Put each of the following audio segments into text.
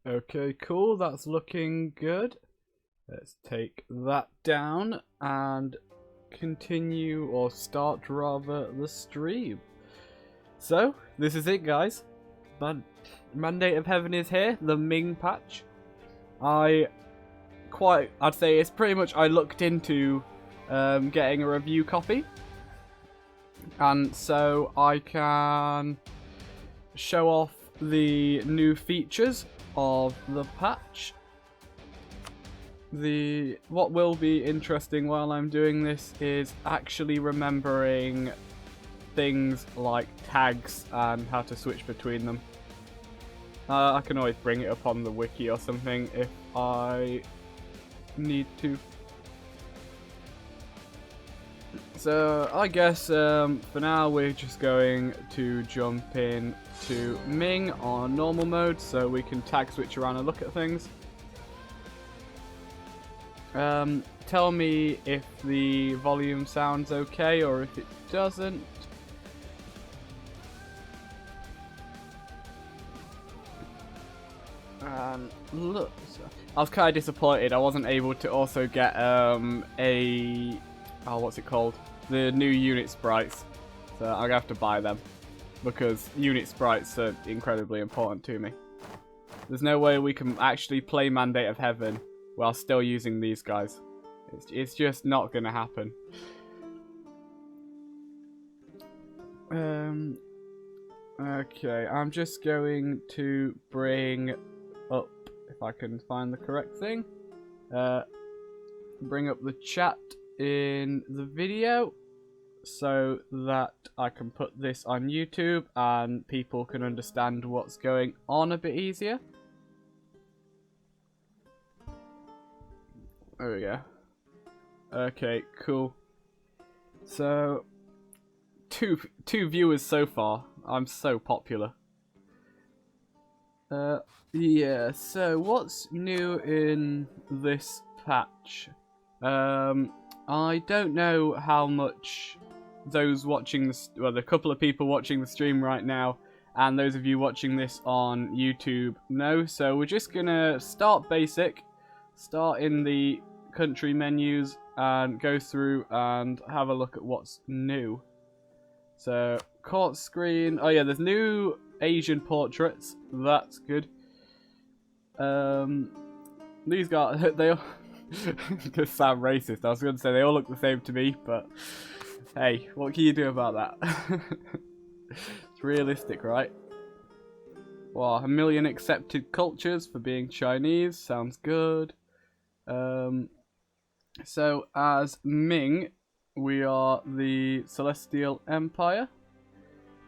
Okay, cool. That's looking good. Let's take that down and continue, or start rather, the stream. So, this is it, guys. Mandate of Heaven is here, the Ming patch. I'd say it's pretty much, I looked into getting a review copy. And so I can show off the new features of the patch. What will be interesting while I'm doing this is actually remembering things like tags and how to switch between them. I can always bring it up on the wiki or something if I need to. So I guess for now we're just going to jump in to Ming on normal mode so we can tag switch around and look at things. Tell me if the volume sounds okay or if it doesn't. Look, I was kind of disappointed I wasn't able to also get what's it called? The new unit sprites. So I'm gonna have to buy them because unit sprites are incredibly important to me. There's no way we can actually play Mandate of Heaven while still using these guys. It's just not gonna happen. Okay, I'm just going to bring up, if I can find the correct thing, bring up the chat in the video so that I can put this on YouTube and people can understand what's going on a bit easier. There we go. Okay, cool. So, two viewers so far. I'm so popular. Yeah, so what's new in this patch? I don't know how much those watching the couple of people watching the stream right now and those of you watching this on YouTube know, so we're just gonna start basic, start in the country menus and go through and have a look at what's new. So, court screen, oh yeah, there's new Asian portraits, that's good. These guys, they all just sound racist. I was going to say they all look the same to me, but hey, what can you do about that? It's realistic, right? Wow, 1 million accepted cultures for being Chinese, sounds good. So as Ming, we are the Celestial Empire.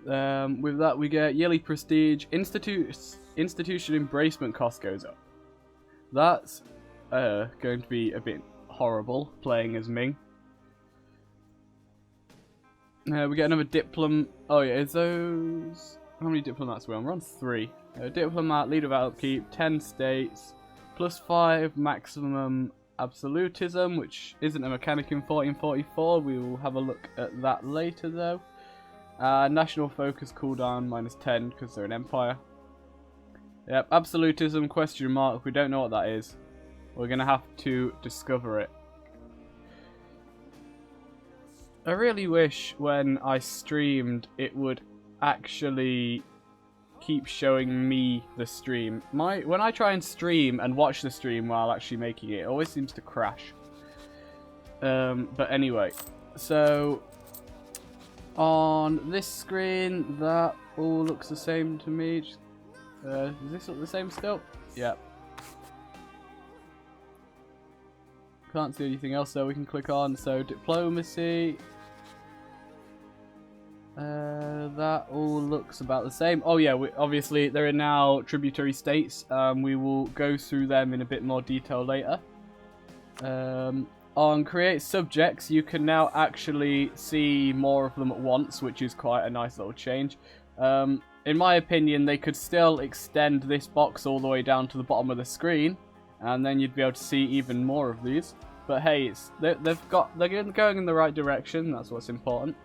With that we get yearly prestige, institution embracement cost goes up. That's going to be a bit horrible playing as Ming. We get another diplom. Oh yeah, is those... How many diplomats are we on? We're on 3. Diplomat, leader of upkeep, 10 states, +5 maximum absolutism, which isn't a mechanic in 1444. We will have a look at that later though. National focus cooldown -10 because they're an empire. Yep, absolutism question mark. We don't know what that is. We're gonna have to discover it. I really wish when I streamed it would actually keep showing me the stream. When I try and stream and watch the stream while actually making it, it always seems to crash. But anyway, so on this screen that all looks the same to me. Does this look the same still? Yeah. Can't see anything else though we can click on. So diplomacy. That all looks about the same. Oh yeah, obviously there are now tributary states. We will go through them in a bit more detail later. On create subjects, you can now actually see more of them at once, which is quite a nice little change. In my opinion, they could still extend this box all the way down to the bottom of the screen, and then you'd be able to see even more of these. But hey, they're going in the right direction. That's what's important.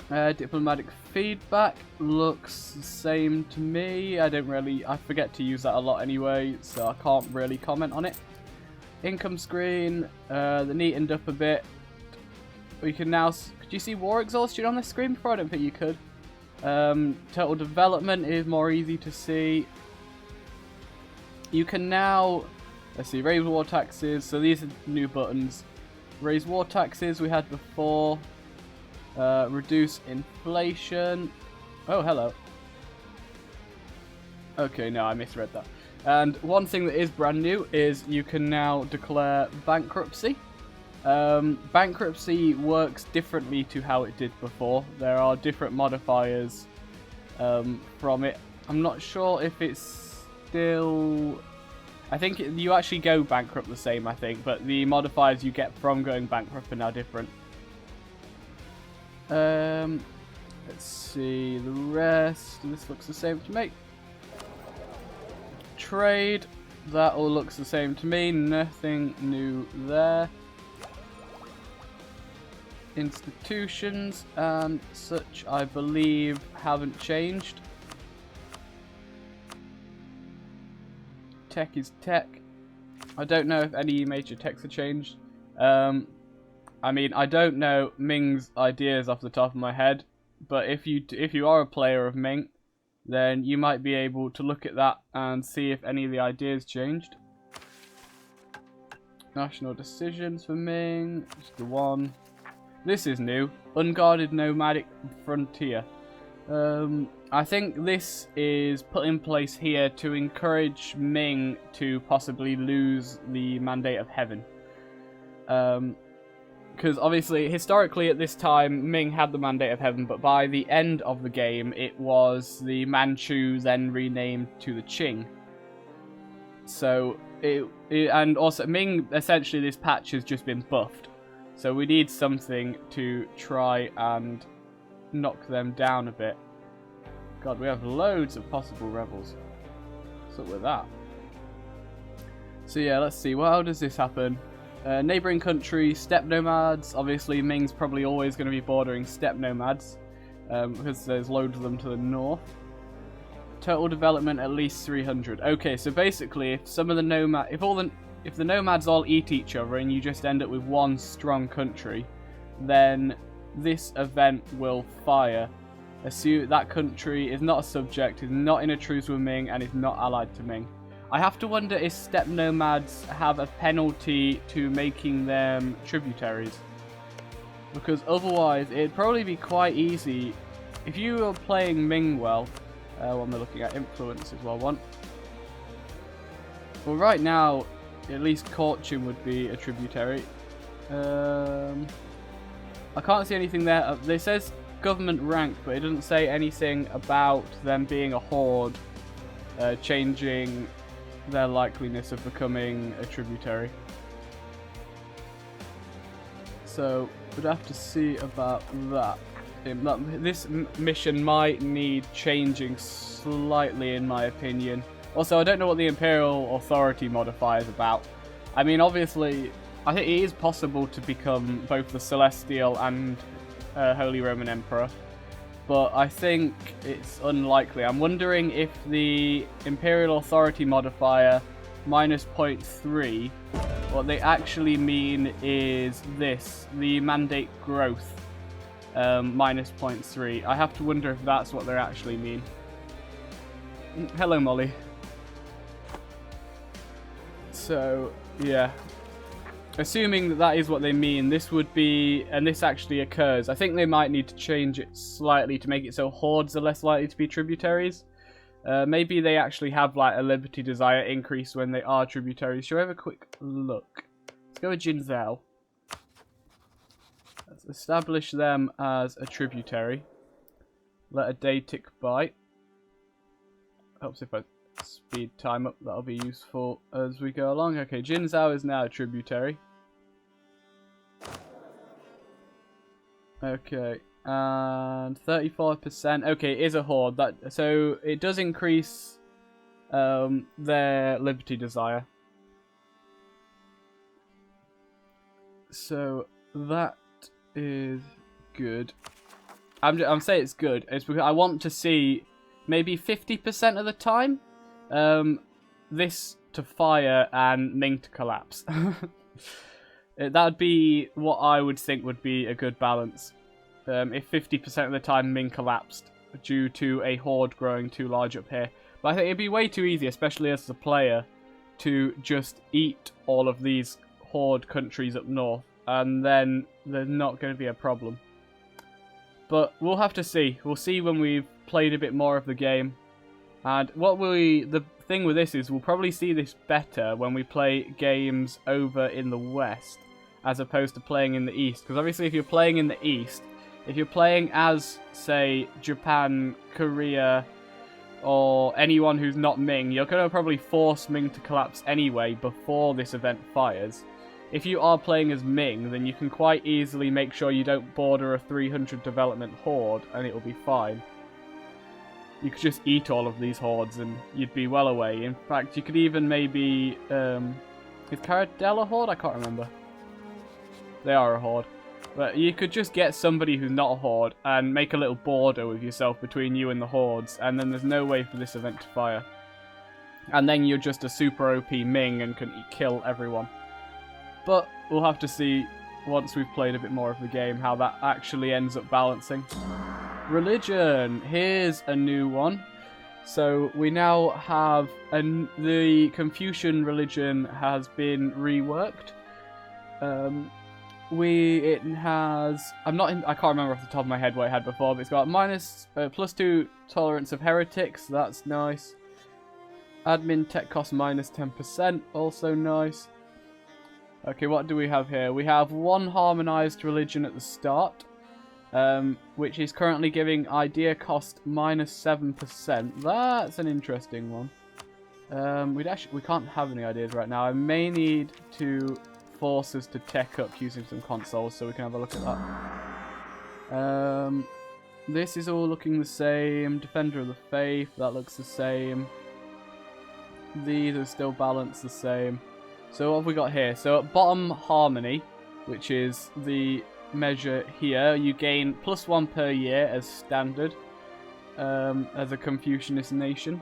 Diplomatic feedback looks the same to me. I forget to use that a lot anyway, so I can't really comment on it. Income screen, they neatened up a bit. We can now, could you see war exhaustion on this screen before? I don't think you could. Total development is more easy to see. You can now, let's see, raise war taxes. So these are new buttons. Raise war taxes we had before. Reduce inflation. Oh, hello. Okay, no, I misread that. And one thing that is brand new is you can now declare bankruptcy. Bankruptcy works differently to how it did before. There are different modifiers from it. I'm not sure if it's still... I think you actually go bankrupt the same, I think, but the modifiers you get from going bankrupt are now different. Let's see, the rest. This looks the same to me. Trade, that all looks the same to me. Nothing new there. Institutions and such, I believe, haven't changed. Tech is tech. I don't know if any major techs have changed. I mean, I don't know Ming's ideas off the top of my head, but if you are a player of Ming, then you might be able to look at that and see if any of the ideas changed. National decisions for Ming, just the one. This is new. Unguarded nomadic frontier. I think this is put in place here to encourage Ming to possibly lose the Mandate of Heaven. Because obviously, historically at this time, Ming had the Mandate of Heaven, but by the end of the game, it was the Manchu, then renamed to the Qing. So, and also, Ming, essentially this patch has just been buffed. So we need something to try and knock them down a bit. God, we have loads of possible rebels. What's up with that? So yeah, let's see. Well, how does this happen? Neighbouring country, steppe nomads. Obviously, Ming's probably always going to be bordering steppe nomads because there's loads of them to the north. Total development at least 300. Okay, so basically, if some of the if the nomads all eat each other and you just end up with one strong country, then this event will fire. Assume that country is not a subject, is not in a truce with Ming, and is not allied to Ming. I have to wonder if steppe nomads have a penalty to making them tributaries. Because otherwise, it'd probably be quite easy. If you were playing Ming well, what am I looking at? Influence is what I want. Well, right now, at least Corchin would be a tributary. I can't see anything there. It says government rank, but it doesn't say anything about them being a horde, changing their likeliness of becoming a tributary. So we'd have to see about that. This mission might need changing slightly, in my opinion. Also, I don't know what the Imperial Authority modifier is about. I mean, obviously, I think it is possible to become both the Celestial and Holy Roman Emperor, but I think it's unlikely. I'm wondering if the Imperial Authority modifier minus 0.3, what they actually mean is this, the Mandate Growth minus 0.3. I have to wonder if that's what they actually mean. Hello, Molly. So, yeah. Assuming that that is what they mean, this would be, and this actually occurs, I think they might need to change it slightly to make it so hordes are less likely to be tributaries. Maybe they actually have like a liberty desire increase when they are tributaries. Shall we have a quick look? Let's go with Jinzhou. Let's establish them as a tributary. Let a day tick by. Helps if I speed time up, that'll be useful as we go along. Okay, Jinzhou is now a tributary. Okay, and 34%. Okay, it is a horde. So it does increase their liberty desire. So that is good. I'm saying it's good. It's because I want to see maybe 50% of the time this to fire and Ming to collapse. That'd be what I would think would be a good balance. If 50% of the time Ming collapsed due to a horde growing too large up here. But I think it'd be way too easy, especially as a player, to just eat all of these horde countries up north, and then there's not going to be a problem. But we'll have to see. We'll see when we've played a bit more of the game. And the thing with this is we'll probably see this better when we play games over in the west as opposed to playing in the east. Because obviously if you're playing in the east, if you're playing as, say, Japan, Korea, or anyone who's not Ming, you're going to probably force Ming to collapse anyway before this event fires. If you are playing as Ming, then you can quite easily make sure you don't border a 300 development horde, and it'll be fine. You could just eat all of these hordes and you'd be well away. In fact, you could even maybe... is Caradel a horde? I can't remember. They are a horde. But you could just get somebody who's not a horde and make a little border with yourself between you and the hordes, and then there's no way for this event to fire. And then you're just a super OP Ming and can kill everyone. But we'll have to see once we've played a bit more of the game how that actually ends up balancing. Religion. Here's a new one. So we now have the Confucian religion has been reworked. It has, I can't remember off the top of my head what it had before, but it's got +2 tolerance of heretics, that's nice. Admin tech cost -10%, also nice. Okay, what do we have here? We have one harmonized religion at the start, which is currently giving idea cost -7%. That's an interesting one. We can't have any ideas right now. I may need to force us to tech up using some consoles so we can have a look at that. This is all looking the same. Defender of the Faith, that looks the same. These are still balanced the same. So what have we got here? So at bottom, harmony, which is the measure here. You gain +1 per year as standard as a Confucianist nation.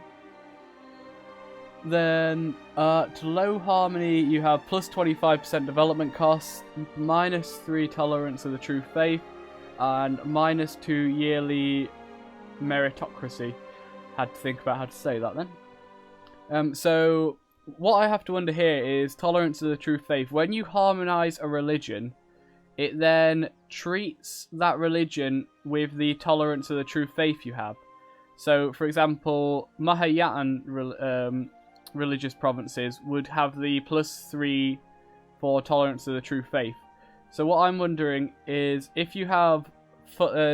Then to low harmony, you have +25% development costs, -3 tolerance of the true faith, and -2 yearly meritocracy. Had to think about how to say that then. So what I have to wonder here is tolerance of the true faith. When you harmonize a religion, it then treats that religion with the tolerance of the true faith you have. So, for example, Mahayana religious provinces would have the +3 for tolerance of the true faith. So what I'm wondering is, if you have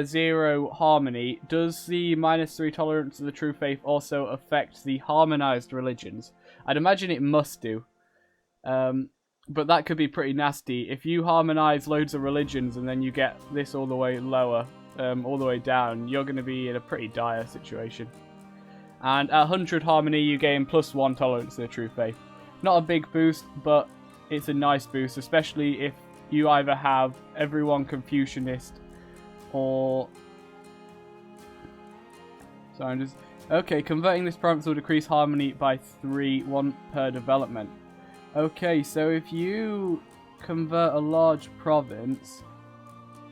0 harmony, does the -3 tolerance of the true faith also affect the harmonized religions? I'd imagine it must do. But that could be pretty nasty. If you harmonize loads of religions and then you get this all the way lower, all the way down, you're going to be in a pretty dire situation. And at 100 harmony, you gain +1 tolerance to the true faith. Not a big boost, but it's a nice boost, especially if you either have everyone Confucianist or... Sorry, I'm just... Okay, converting this province will decrease harmony by 3, 1 per development. Okay, so if you convert a large province,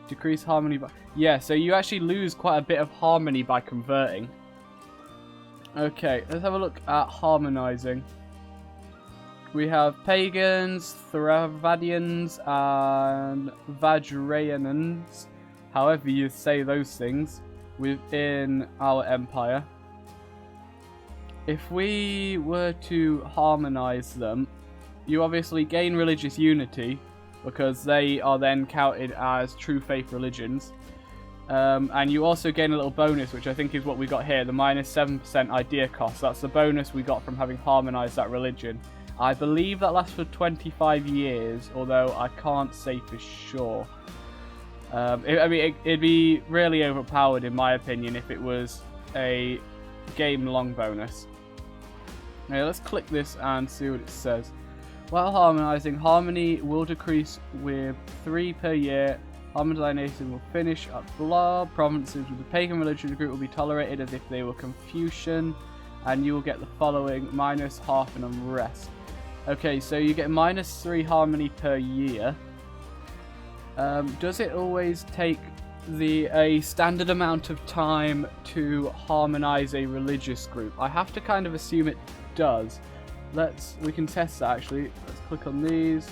decrease harmony by... Yeah, so you actually lose quite a bit of harmony by converting. Okay, let's have a look at harmonizing. We have pagans, Theravadians, and Vajrayanans, however you say those things, within our empire. If we were to harmonize them, you obviously gain religious unity, because they are then counted as true faith religions. And you also gain a little bonus, which I think is what we got here, the -7% idea cost. That's the bonus we got from having harmonized that religion. I believe that lasts for 25 years, although I can't say for sure. It'd be really overpowered, in my opinion, if it was a game-long bonus. Now, let's click this and see what it says. While harmonizing, harmony will decrease with 3 per year. Harmonization will finish at blah. Provinces with the pagan religion group will be tolerated as if they were Confucian. And you will get the following: -half and unrest. Okay, so you get -3 harmony per year. Does it always take a standard amount of time to harmonize a religious group? I have to kind of assume it does. We can test that actually. Let's click on these.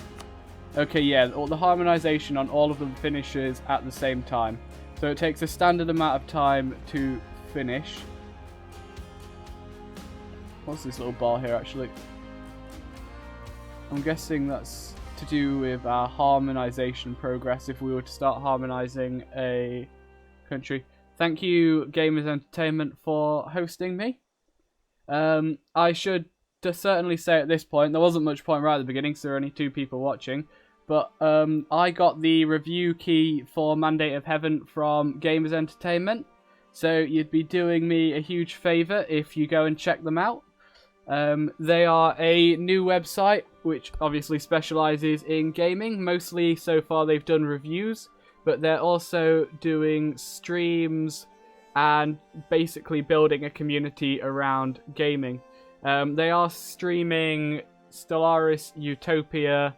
Okay, yeah, all the harmonization on all of them finishes at the same time. So it takes a standard amount of time to finish. What's this little bar here actually? I'm guessing that's to do with our harmonization progress if we were to start harmonizing a country. Thank you, Gamers Entertainment, for hosting me. I should certainly say at this point, there wasn't much point right at the beginning, so there are only 2 people watching, but I got the review key for Mandate of Heaven from Gamers Entertainment, so you'd be doing me a huge favour if you go and check them out. They are a new website which obviously specialises in gaming. Mostly so far they've done reviews, but they're also doing streams and basically building a community around gaming. They are streaming Stellaris Utopia,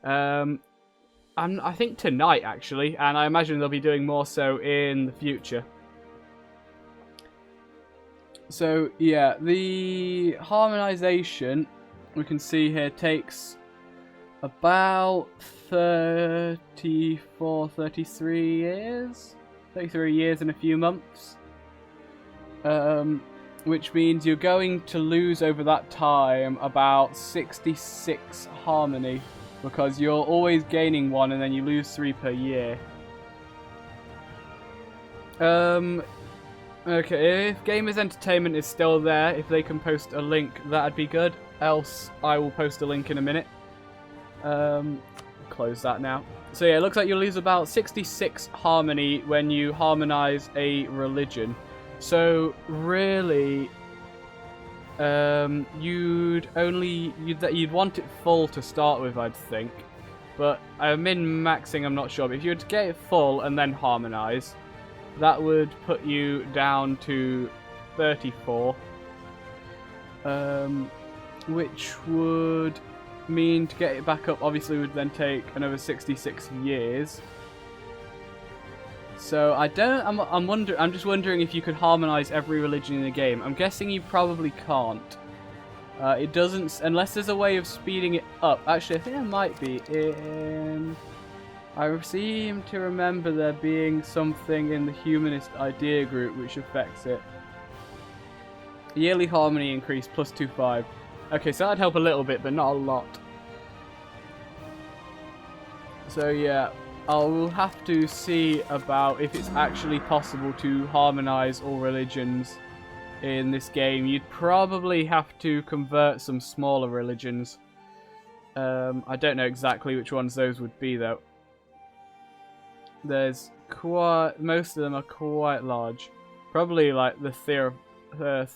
I think tonight actually, and I imagine they'll be doing more so in the future. So yeah, the harmonization we can see here takes about 33 years? 33 years and a few months. Which means you're going to lose over that time about 66 harmony, because you're always gaining 1 and then you lose 3 per year. Okay, if Gamers Entertainment is still there, if they can post a link, that'd be good. Else, I will post a link in a minute. Close that now. So yeah, it looks like you'll lose about 66 harmony when you harmonize a religion. So really, you'd want it full to start with, I'd think. But min-maxing, I'm not sure. But if you were to get it full and then harmonize, that would put you down to 34. Which would mean to get it back up obviously would then take another 66 years. So I'm just wondering if you could harmonize every religion in the game. I'm guessing you probably can't. It doesn't, unless there's a way of speeding it up. Actually, I think there might be. I seem to remember there being something in the humanist idea group which affects it. Yearly harmony increase plus 2.5. Okay, so that'd help a little bit, but not a lot. So yeah, I'll have to see about if it's actually possible to harmonize all religions in this game. You'd probably have to convert some smaller religions. I don't know exactly which ones those would be though. Most of them are quite large. Probably like the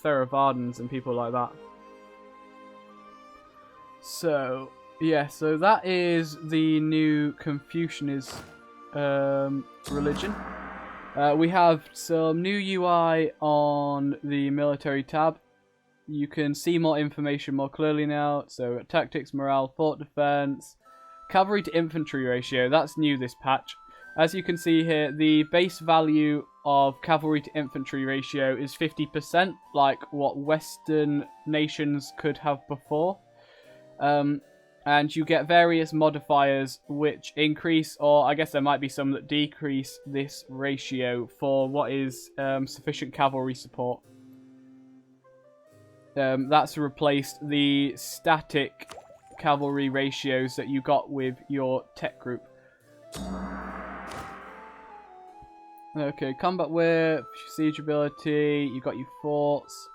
Theravardans and people like that. So yeah, so that is the new Confucianist religion. We have some new UI on the military tab. You can see more information more clearly now. So tactics, morale, fort defense, cavalry to infantry ratio. That's new this patch. As you can see here, the base value of cavalry to infantry ratio is 50%, like what Western nations could have before. And you get various modifiers which increase, or I guess there might be some that decrease this ratio for what is sufficient cavalry support. That's replaced the static cavalry ratios that you got with your tech group. Okay, combat whip, siege ability, you got your forts,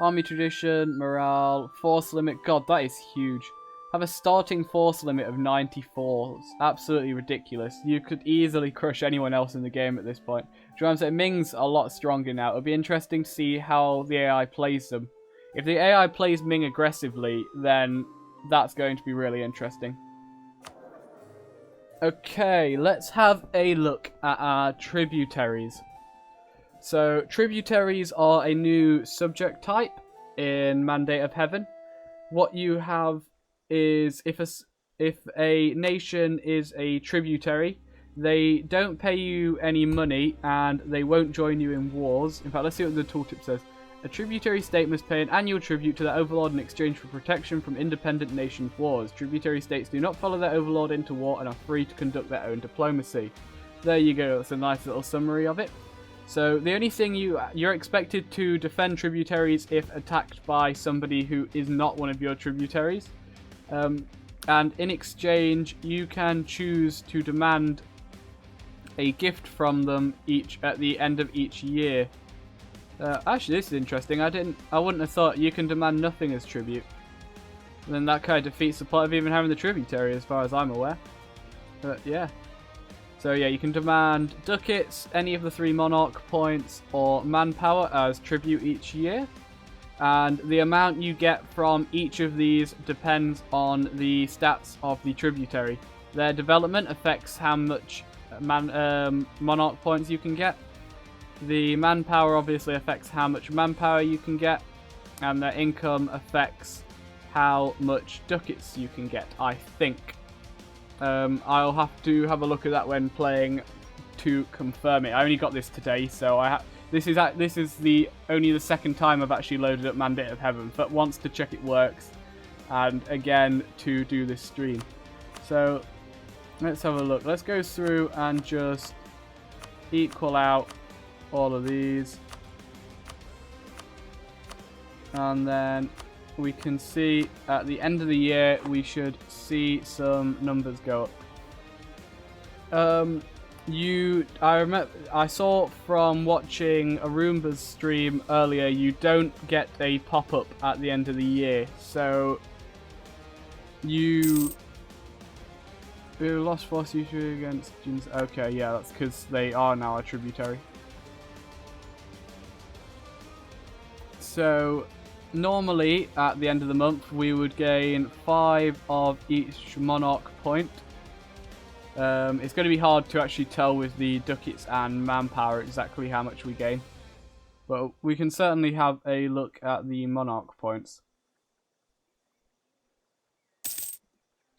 army tradition, morale, force limit. God, that is huge. Have a starting force limit of 94. It's absolutely ridiculous. You could easily crush anyone else in the game at this point. Do you know what I'm saying? Ming's a lot stronger now. It'll be interesting to see how the AI plays them. If the AI plays Ming aggressively, then that's going to be really interesting. Okay, let's have a look at our tributaries. So, tributaries are a new subject type in Mandate of Heaven. What you have is if a nation is a tributary, they don't pay you any money and they won't join you in wars. In fact, let's see what the tooltip says. A tributary state must pay an annual tribute to their overlord in exchange for protection from independent nations' wars. Tributary states do not follow their overlord into war and are free to conduct their own diplomacy. There you go, that's a nice little summary of it. So the only thing you're expected to defend tributaries if attacked by somebody who is not one of your tributaries. And in exchange, you can choose to demand a gift from them at the end of each year. Actually, this is interesting. I wouldn't have thought you can demand nothing as tribute. And then that kind of defeats the point of even having the tributary, as far as I'm aware. But yeah. So yeah, you can demand ducats, any of the 3 monarch points, or manpower as tribute each year. And the amount you get from each of these depends on the stats of the tributary. Their development affects how much monarch points you can get. The manpower obviously affects how much manpower you can get, and their income affects how much ducats you can get, I think. I'll have to have a look at that when playing to confirm it. I only got this today, so this is only the second time I've actually loaded up Mandate of Heaven, but once to check it works, and again to do this stream. So let's have a look. Let's go through and just equal out all of these, and then we can see at the end of the year we should see some numbers go up. I saw from watching Arumba's stream earlier, you don't get a pop-up at the end of the year, so we lost force usually against Jins. Okay, yeah, that's because they are now a tributary. So normally at the end of the month we would gain 5 of each monarch point. It's going to be hard to actually tell with the ducats and manpower exactly how much we gain, but we can certainly have a look at the monarch points.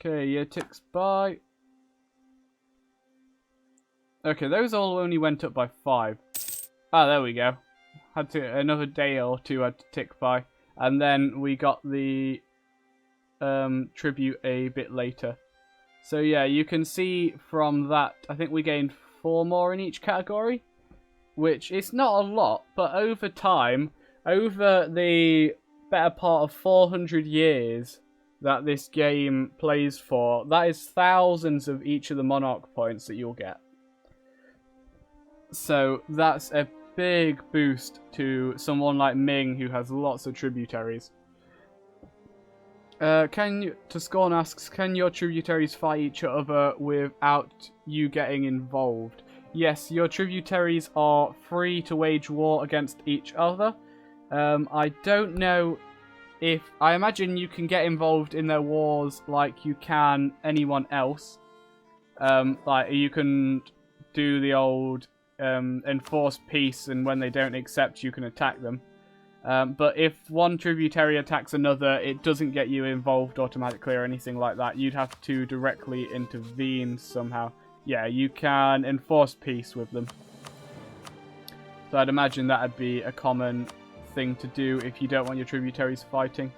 Okay, year ticks by. Okay, those all only went up by 5. Ah, there we go. Another day or 2 had to tick by, and then we got the tribute a bit later. So yeah, you can see from that, I think we gained 4 more in each category, which is not a lot, but over time, over the better part of 400 years that this game plays for, that is thousands of each of the monarch points that you'll get. So that's a big boost to someone like Ming who has lots of tributaries. Toscorn asks, can your tributaries fight each other without you getting involved? Yes, your tributaries are free to wage war against each other. I don't know if... I imagine you can get involved in their wars like you can anyone else. Like, you can do the old enforce peace, and when they don't accept, you can attack them. But if one tributary attacks another, it doesn't get you involved automatically or anything like that. You'd have to directly intervene somehow. Yeah, you can enforce peace with them. So I'd imagine that'd be a common thing to do if you don't want your tributaries fighting.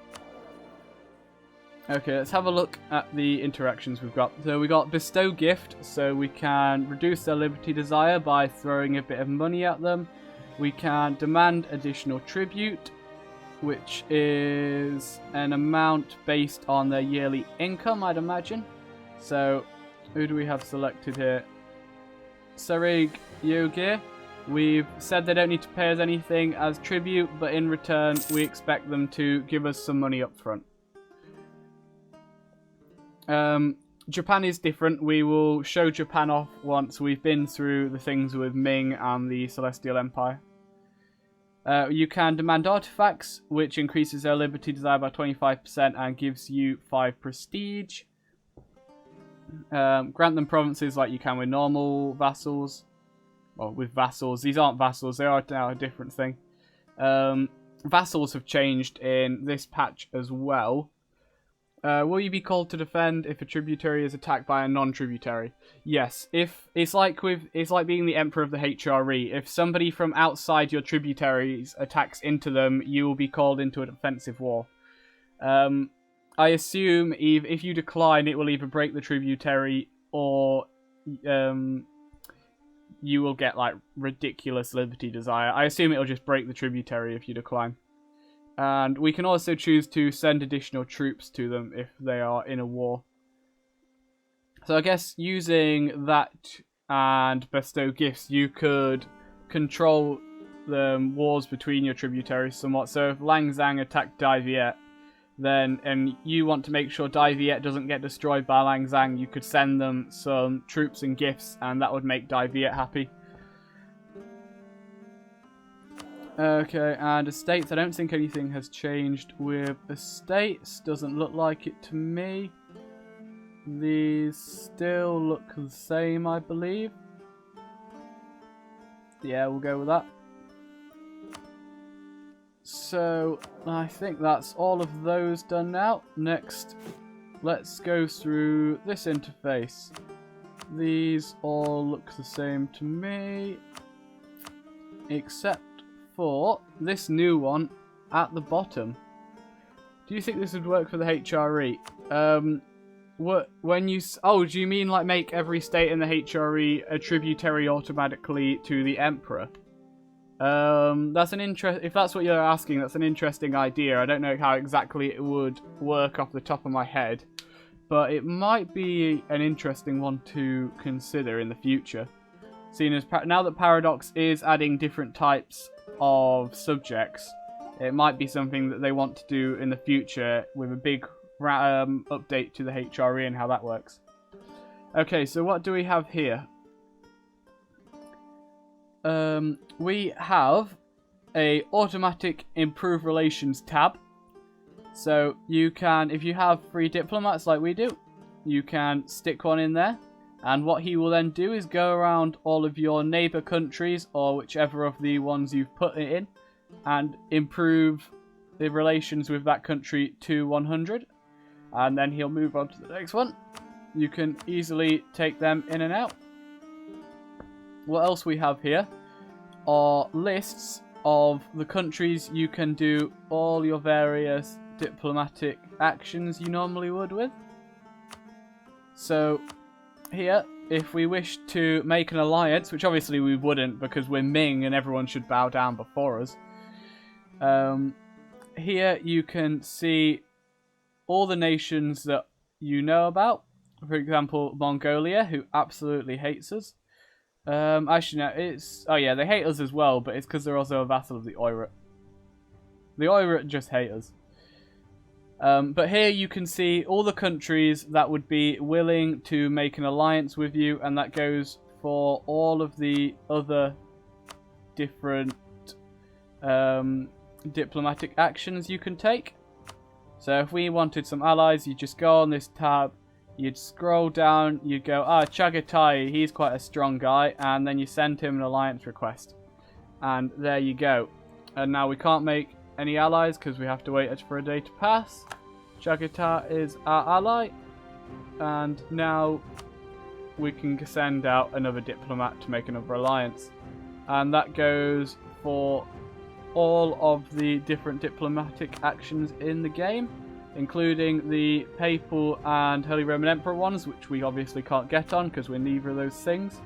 Okay, let's have a look at the interactions we've got. So we got Bestow Gift, so we can reduce their liberty desire by throwing a bit of money at them. We can demand additional tribute, which is an amount based on their yearly income, I'd imagine. So, who do we have selected here? Sarig Yogir. We've said they don't need to pay us anything as tribute, but in return, we expect them to give us some money up front. Japan is different. We will show Japan off once we've been through the things with Ming and the Celestial Empire. You can demand artifacts, which increases their liberty desire by 25% and gives you 5 prestige. Grant them provinces like you can with normal vassals. Well, with vassals. These aren't vassals, they are now a different thing. Vassals have changed in this patch as well. Will you be called to defend if a tributary is attacked by a non-tributary? Yes. If it's like being the Emperor of the HRE. If somebody from outside your tributaries attacks into them, you will be called into a defensive war. I assume if you decline, it will either break the tributary or you will get like ridiculous liberty desire. I assume it'll just break the tributary if you decline. And we can also choose to send additional troops to them if they are in a war. So I guess using that and bestow gifts, you could control the wars between your tributaries somewhat. So if Lang Zhang attacked Dai Viet, then and you want to make sure Dai Viet doesn't get destroyed by Lang Zhang, you could send them some troops and gifts, and that would make Dai Viet happy. Okay, and estates. I don't think anything has changed with estates. Doesn't look like it to me. These still look the same, I believe. Yeah, we'll go with that. So, I think that's all of those done now. Next, let's go through this interface. These all look the same to me, except for this new one at the bottom. Do you think this would work for the HRE? When you... Oh, do you mean like make every state in the HRE a tributary automatically to the Emperor? That's an if that's what you're asking, that's an interesting idea. I don't know how exactly it would work off the top of my head, but it might be an interesting one to consider in the future. Seeing as now that Paradox is adding different types of subjects, it might be something that they want to do in the future with a big update to the HRE and how that works. Okay, so what do we have here? We have a automatic improve relations tab. So you can, if you have 3 diplomats like we do, you can stick one in there. And what he will then do is go around all of your neighbour countries, or whichever of the ones you've put it in, and improve the relations with that country to 100. And then he'll move on to the next one. You can easily take them in and out. What else we have here are lists of the countries you can do all your various diplomatic actions you normally would with. So here, if we wish to make an alliance, which obviously we wouldn't because we're Ming and everyone should bow down before us. Here you can see all the nations that you know about. For example, Mongolia, who absolutely hates us. Actually, no, it's... Oh yeah, they hate us as well, but it's because they're also a vassal of the Oirat. The Oirat just hate us. But here you can see all the countries that would be willing to make an alliance with you, and that goes for all of the other different diplomatic actions you can take. So if we wanted some allies, you just go on this tab, you'd scroll down, you'd go, Chagatai, he's quite a strong guy, and then you send him an alliance request. And there you go. And now we can't make any allies because we have to wait for a day to pass. Chagatai is our ally, and now we can send out another diplomat to make another alliance. And that goes for all of the different diplomatic actions in the game, including the Papal and Holy Roman Emperor ones, which we obviously can't get on because we're neither of those things.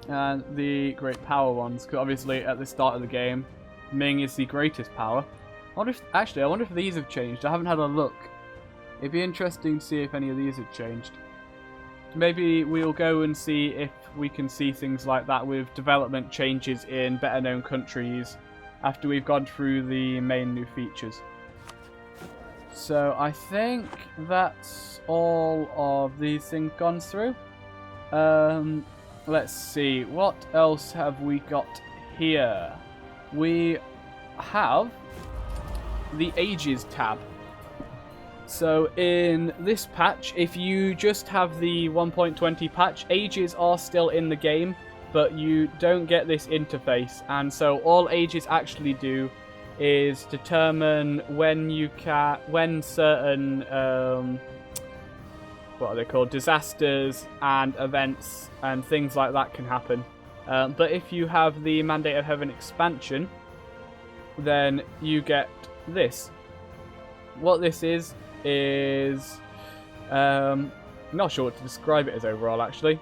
And the Great Power ones, because obviously at the start of the game, Ming is the greatest power. I wonder if these have changed. I haven't had a look. It'd be interesting to see if any of these have changed. Maybe we'll go and see if we can see things like that with development changes in better known countries after we've gone through the main new features. So I think that's all of these things gone through. Let's see, what else have we got here? We have the Ages tab. So in this patch, if you just have the 1.20 patch, ages are still in the game, but you don't get this interface. And so all ages actually do is determine when certain what are they called, disasters and events and things like that can happen. But if you have the Mandate of Heaven expansion, then you get this. What this is not sure what to describe it as overall, actually.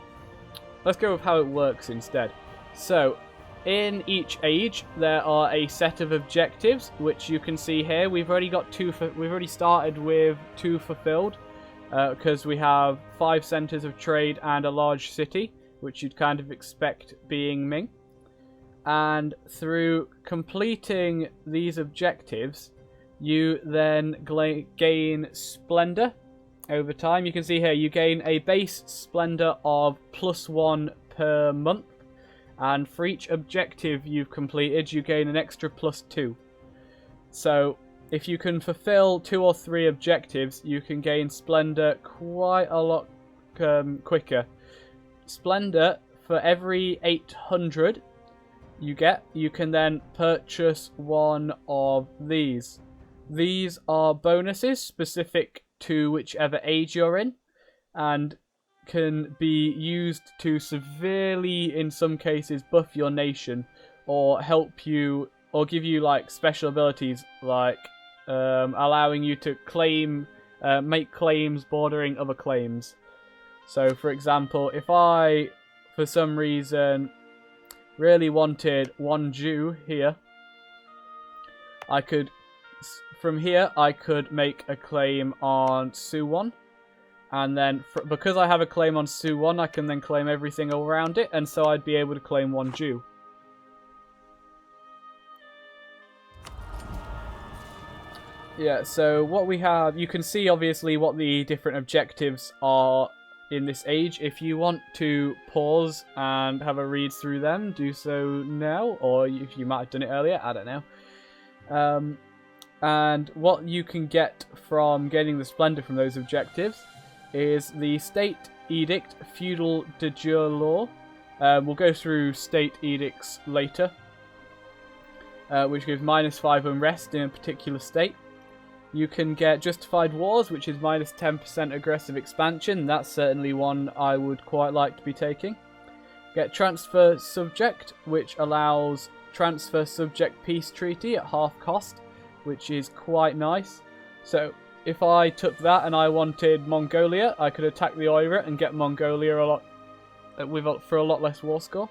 Let's go with how it works instead. So in each age there are a set of objectives which you can see here. We've already started with 2 fulfilled because we have 5 centers of trade and a large city, which you'd kind of expect being Ming. And through completing these objectives, you then gain Splendor over time. You can see here you gain a base Splendor of +1 per month, and for each objective you've completed you gain an extra +2. So if you can fulfill 2 or 3 objectives, you can gain Splendor quite a lot quicker. Splendor, for every 800 you can then purchase one of these. These are bonuses specific to whichever age you're in, and can be used to severely, in some cases, buff your nation, or help you, or give you like special abilities, like allowing you to make claims bordering other claims. So, for example, if I, for some reason, really wanted 1 Jew here, from here I could make a claim on Suwon, and then because I have a claim on Suwon, I can then claim everything around it, and so I'd be able to claim 1 Jew. Yeah, so what we have, you can see obviously what the different objectives are in this age. If you want to pause and have a read through them, do so now, or if you might have done it earlier, I don't know. And what you can get from getting the Splendor from those objectives is the State Edict Feudal de Jure Law. We'll go through State Edicts later, which gives -5 unrest in a particular state. You can get Justified Wars, which is -10% aggressive expansion. That's certainly one I would quite like to be taking. Get Transfer Subject, which allows Transfer Subject Peace Treaty at half cost, which is quite nice. So if I took that and I wanted Mongolia, I could attack the Oirat and get Mongolia for a lot less war score.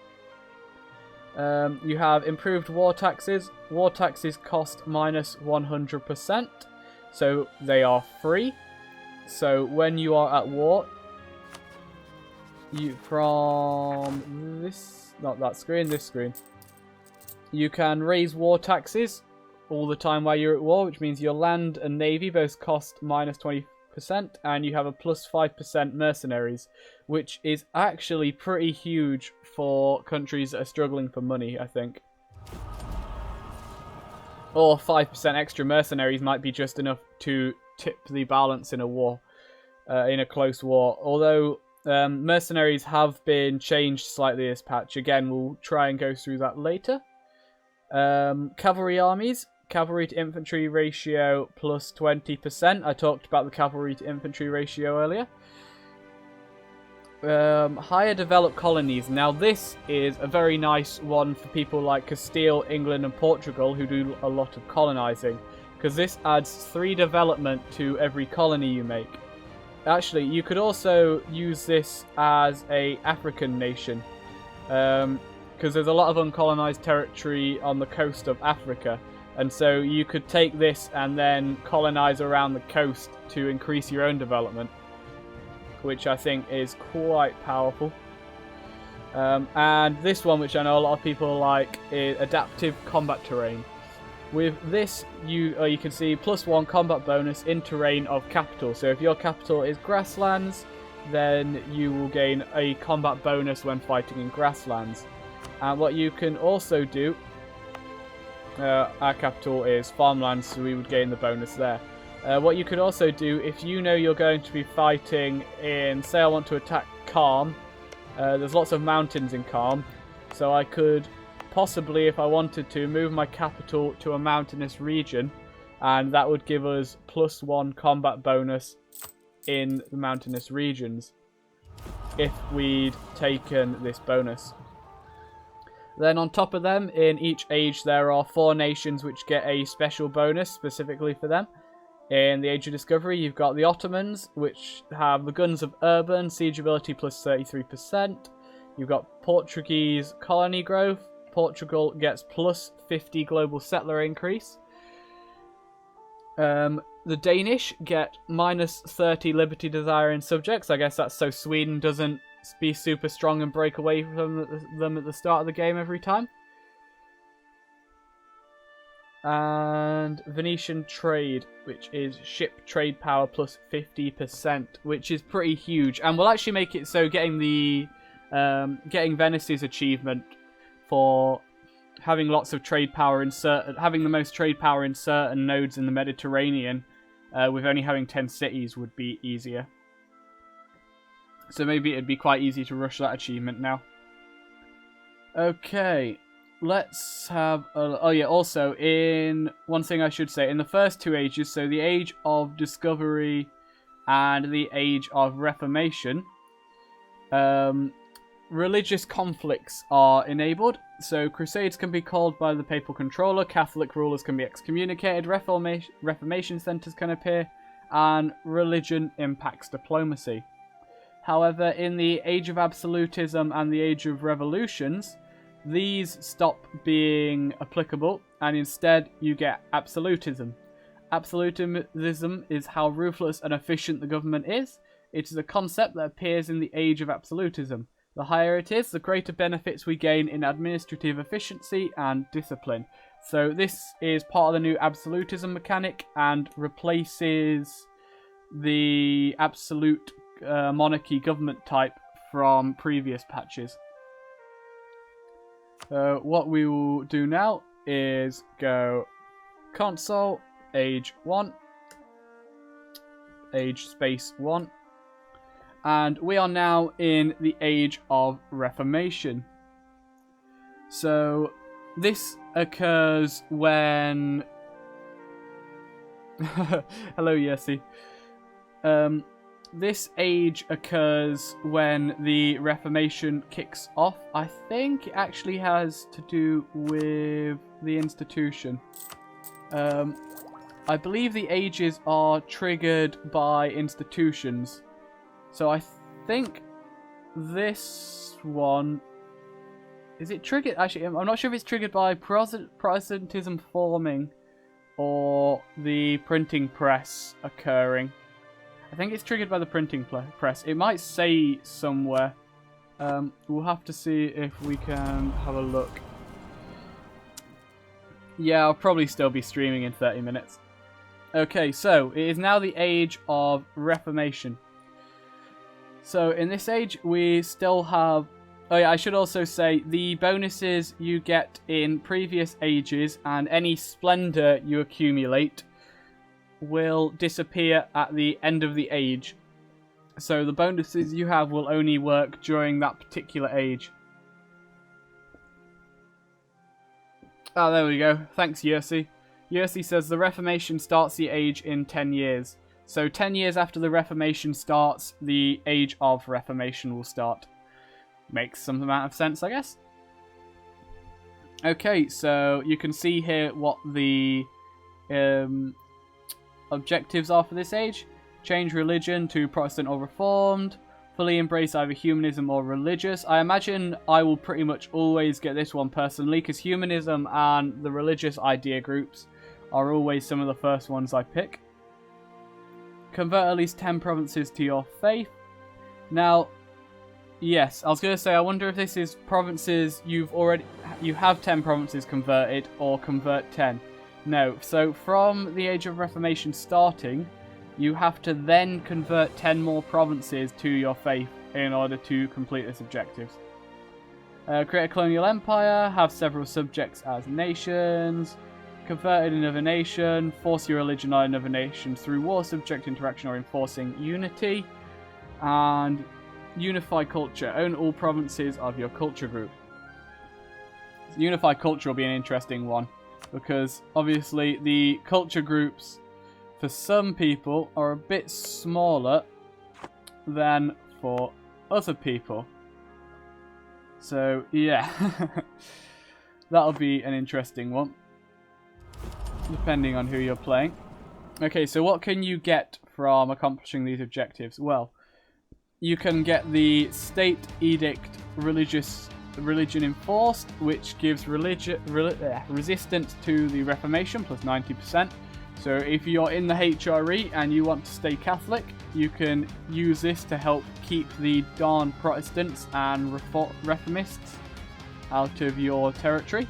You have improved war taxes. War taxes cost -100%, so they are free. So when you are at war, from this, not that screen, this screen, you can raise war taxes all the time while you're at war, which means your land and navy both cost -20%, and you have a +5% mercenaries, which is actually pretty huge for countries that are struggling for money, I think. Or 5% extra mercenaries might be just enough to tip the balance in a war, in a close war. Although mercenaries have been changed slightly this patch. Again, we'll try and go through that later. Cavalry armies. Cavalry to infantry ratio +20%. I talked about the cavalry to infantry ratio earlier. Higher developed colonies. Now this is a very nice one for people like Castile, England and Portugal who do a lot of colonizing, because this adds 3 development to every colony you make. Actually, you could also use this as a African nation, because there's a lot of uncolonized territory on the coast of Africa. And so you could take this and then colonize around the coast to increase your own development, which I think is quite powerful. And this one, which I know a lot of people like, is Adaptive Combat Terrain. With this, you can see +1 combat bonus in terrain of capital. So if your capital is grasslands, then you will gain a combat bonus when fighting in grasslands. And what you can also do, our capital is farmlands, so we would gain the bonus there. What you could also do, if you know you're going to be fighting in, say I want to attack Calm, there's lots of mountains in Calm, so I could possibly, if I wanted to, move my capital to a mountainous region, and that would give us +1 combat bonus in the mountainous regions if we'd taken this bonus. Then on top of them, in each age there are 4 nations which get a special bonus specifically for them. In the Age of Discovery, you've got the Ottomans, which have the Guns of Urban, siege ability plus 33%. You've got Portuguese colony growth. Portugal gets plus 50 global settler increase. The Danish get minus 30 liberty desire in subjects. I guess that's so Sweden doesn't be super strong and break away from them at the start of the game every time. And Venetian trade, which is ship trade power plus 50%, which is pretty huge, and will actually make it so getting Venice's achievement for having lots of trade power in having the most trade power in certain nodes in the Mediterranean, with only having 10 cities, would be easier. So maybe it'd be quite easy to rush that achievement now. Okay. Let's have oh yeah, also, in one thing I should say, in the first 2 ages, so the Age of Discovery and the Age of Reformation, religious conflicts are enabled. So crusades can be called by the papal controller, Catholic rulers can be excommunicated, Reformation centres can appear, and religion impacts diplomacy. However, in the Age of Absolutism and the Age of Revolutions, these stop being applicable, and instead you get absolutism. Absolutism is how ruthless and efficient the government is. It is a concept that appears in the Age of Absolutism. The higher it is, the greater benefits we gain in administrative efficiency and discipline. So this is part of the new absolutism mechanic and replaces the absolute monarchy government type from previous patches. What we will do now is go console, age 1, age space 1, and we are now in the Age of Reformation. So this occurs when hello Yessie. This age occurs when the Reformation kicks off. I think it actually has to do with the institution. I believe the ages are triggered by institutions. So I think this one... Is it triggered? Actually, I'm not sure if it's triggered by Protestantism forming or the printing press occurring. I think it's triggered by the printing press. It might say somewhere. We'll have to see if we can have a look. Yeah, I'll probably still be streaming in 30 minutes. Okay, so it is now the Age of Reformation. So in this age, we still have... Oh yeah, I should also say the bonuses you get in previous ages and any splendor you accumulate will disappear at the end of the age. So the bonuses you have will only work during that particular age. Oh, there we go. Thanks, Yersi. Yersi says the Reformation starts the age in 10 years. So 10 years after the Reformation starts, the Age of Reformation will start. Makes some amount of sense, I guess. Okay, so you can see here what the objectives are for this age. Change religion to Protestant or Reformed. Fully embrace either humanism or religious. I imagine I will pretty much always get this one personally, because humanism and the religious idea groups are always some of the first ones I pick. Convert at least 10 provinces to your faith. Now, yes, I was going to say, I wonder if this is provinces you have 10 provinces converted, or convert 10. No, so from the Age of Reformation starting, you have to then convert 10 more provinces to your faith in order to complete this objective. Create a colonial empire, have several subjects as nations, converted another nation, force your religion on another nation through war, subject interaction, or enforcing unity. And unify culture. Own all provinces of your culture group. Unify culture will be an interesting one, because obviously the culture groups for some people are a bit smaller than for other people. So yeah, that'll be an interesting one, depending on who you're playing. Okay, so what can you get from accomplishing these objectives? Well, you can get the State Edict Religion Enforced, which gives resistance to the Reformation plus 90%. So if you're in the HRE and you want to stay Catholic, you can use this to help keep the darn Protestants and Reformists out of your territory.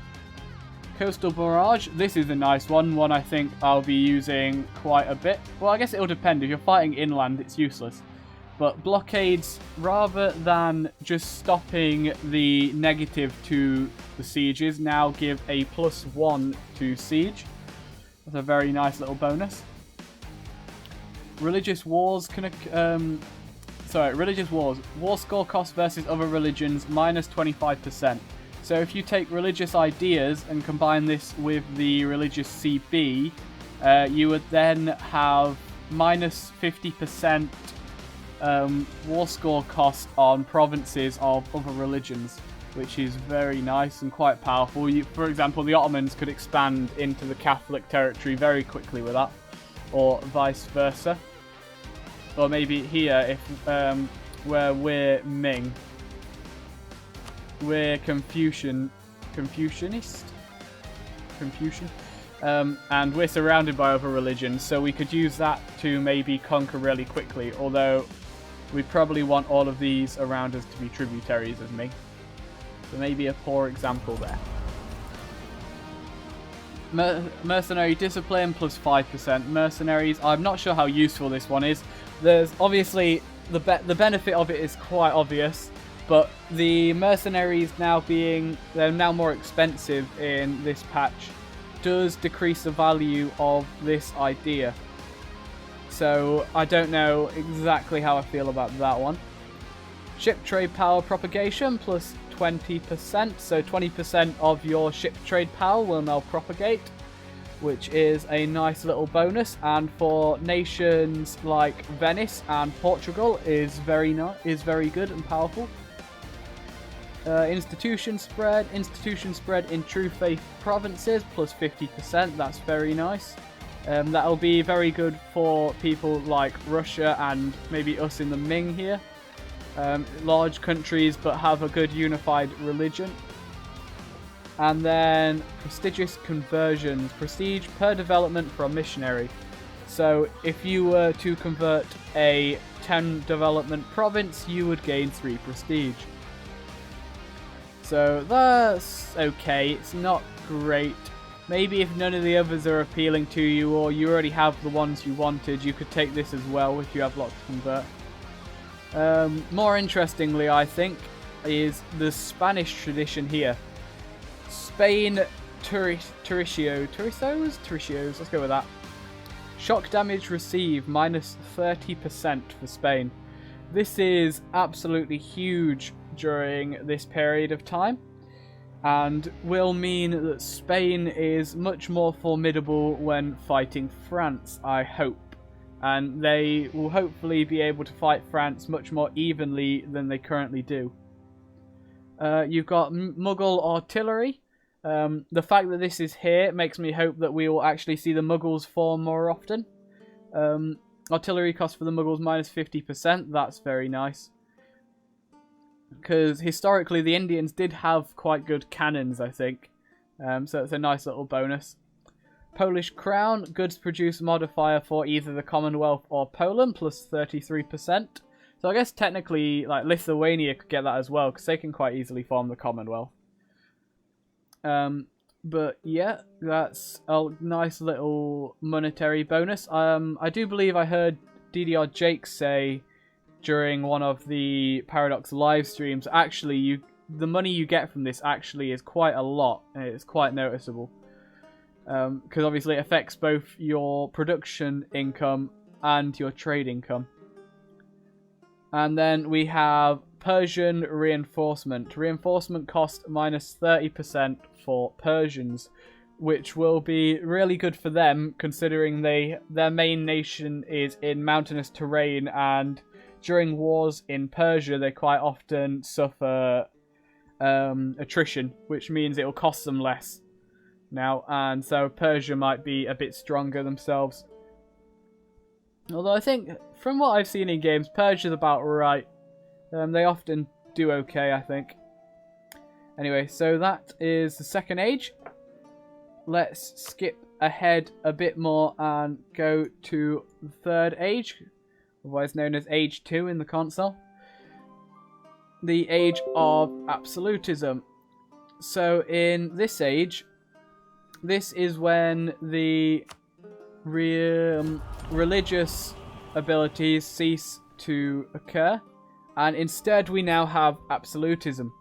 Coastal Barrage, this is a nice one I think I'll be using quite a bit. Well, I guess it'll depend. If you're fighting inland, it's useless. But blockades, rather than just stopping the negative to the sieges, now give a +1 to siege. That's a very nice little bonus. Religious Wars Religious Wars. War score cost versus other religions -25%. So if you take religious ideas and combine this with the religious CB, you would then have -50% war score cost on provinces of other religions, which is very nice and quite powerful. For example, the Ottomans could expand into the Catholic territory very quickly with that, or vice versa. Or maybe here, if where we're Ming, we're Confucian, and we're surrounded by other religions, so we could use that to maybe conquer really quickly, although we probably want all of these around us to be tributaries of Ming. So maybe a poor example there. Mercenary Discipline plus 5%. Mercenaries, I'm not sure how useful this one is. There's obviously, the benefit of it is quite obvious, but the mercenaries they're now more expensive in this patch, does decrease the value of this idea. So I don't know exactly how I feel about that one. Ship trade power propagation plus 20%. So 20% of your ship trade power will now propagate, which is a nice little bonus. And for nations like Venice and Portugal is very good and powerful. Institution spread in True Faith provinces plus 50%. That's very nice. That'll be very good for people like Russia and maybe us in the Ming here. Large countries but have a good unified religion. And then prestigious conversions. Prestige per development for a missionary. So if you were to convert a 10 development province, you would gain 3 prestige. So that's okay. It's not great. Maybe if none of the others are appealing to you, or you already have the ones you wanted, you could take this as well if you have lots to convert. More interestingly, I think, is the Spanish tradition here. Spain Tercios, let's go with that. Shock damage received -30% for Spain. This is absolutely huge during this period of time, and will mean that Spain is much more formidable when fighting France, I hope. And they will hopefully be able to fight France much more evenly than they currently do. You've got Mughal artillery. The fact that this is here makes me hope that we will actually see the Mughals form more often. Artillery cost for the Mughals -50%. That's very nice. Because historically the Indians did have quite good cannons, I think. So it's a nice little bonus. Polish crown, goods produce modifier for either the Commonwealth or Poland, plus 33%. So I guess technically like Lithuania could get that as well, because they can quite easily form the Commonwealth. But yeah, that's a nice little monetary bonus. I do believe I heard DDR Jake say during one of the Paradox live streams, actually the money you get from this actually is quite a lot, and it's quite noticeable. because obviously it affects both your production income and your trade income. And then we have Persian reinforcement. Reinforcement cost minus 30% for Persians, which will be really good for them considering their main nation is in mountainous terrain, and during wars in Persia they quite often suffer attrition, which means it will cost them less now, and so Persia might be a bit stronger themselves. Although I think, from what I've seen in games, Persia's about right. They often do okay, I think. Anyway, so that is the second age. Let's skip ahead a bit more and go to the third age, otherwise known as Age 2 in the console. The Age of Absolutism. So in this age, this is when the religious abilities cease to occur, and instead we now have absolutism.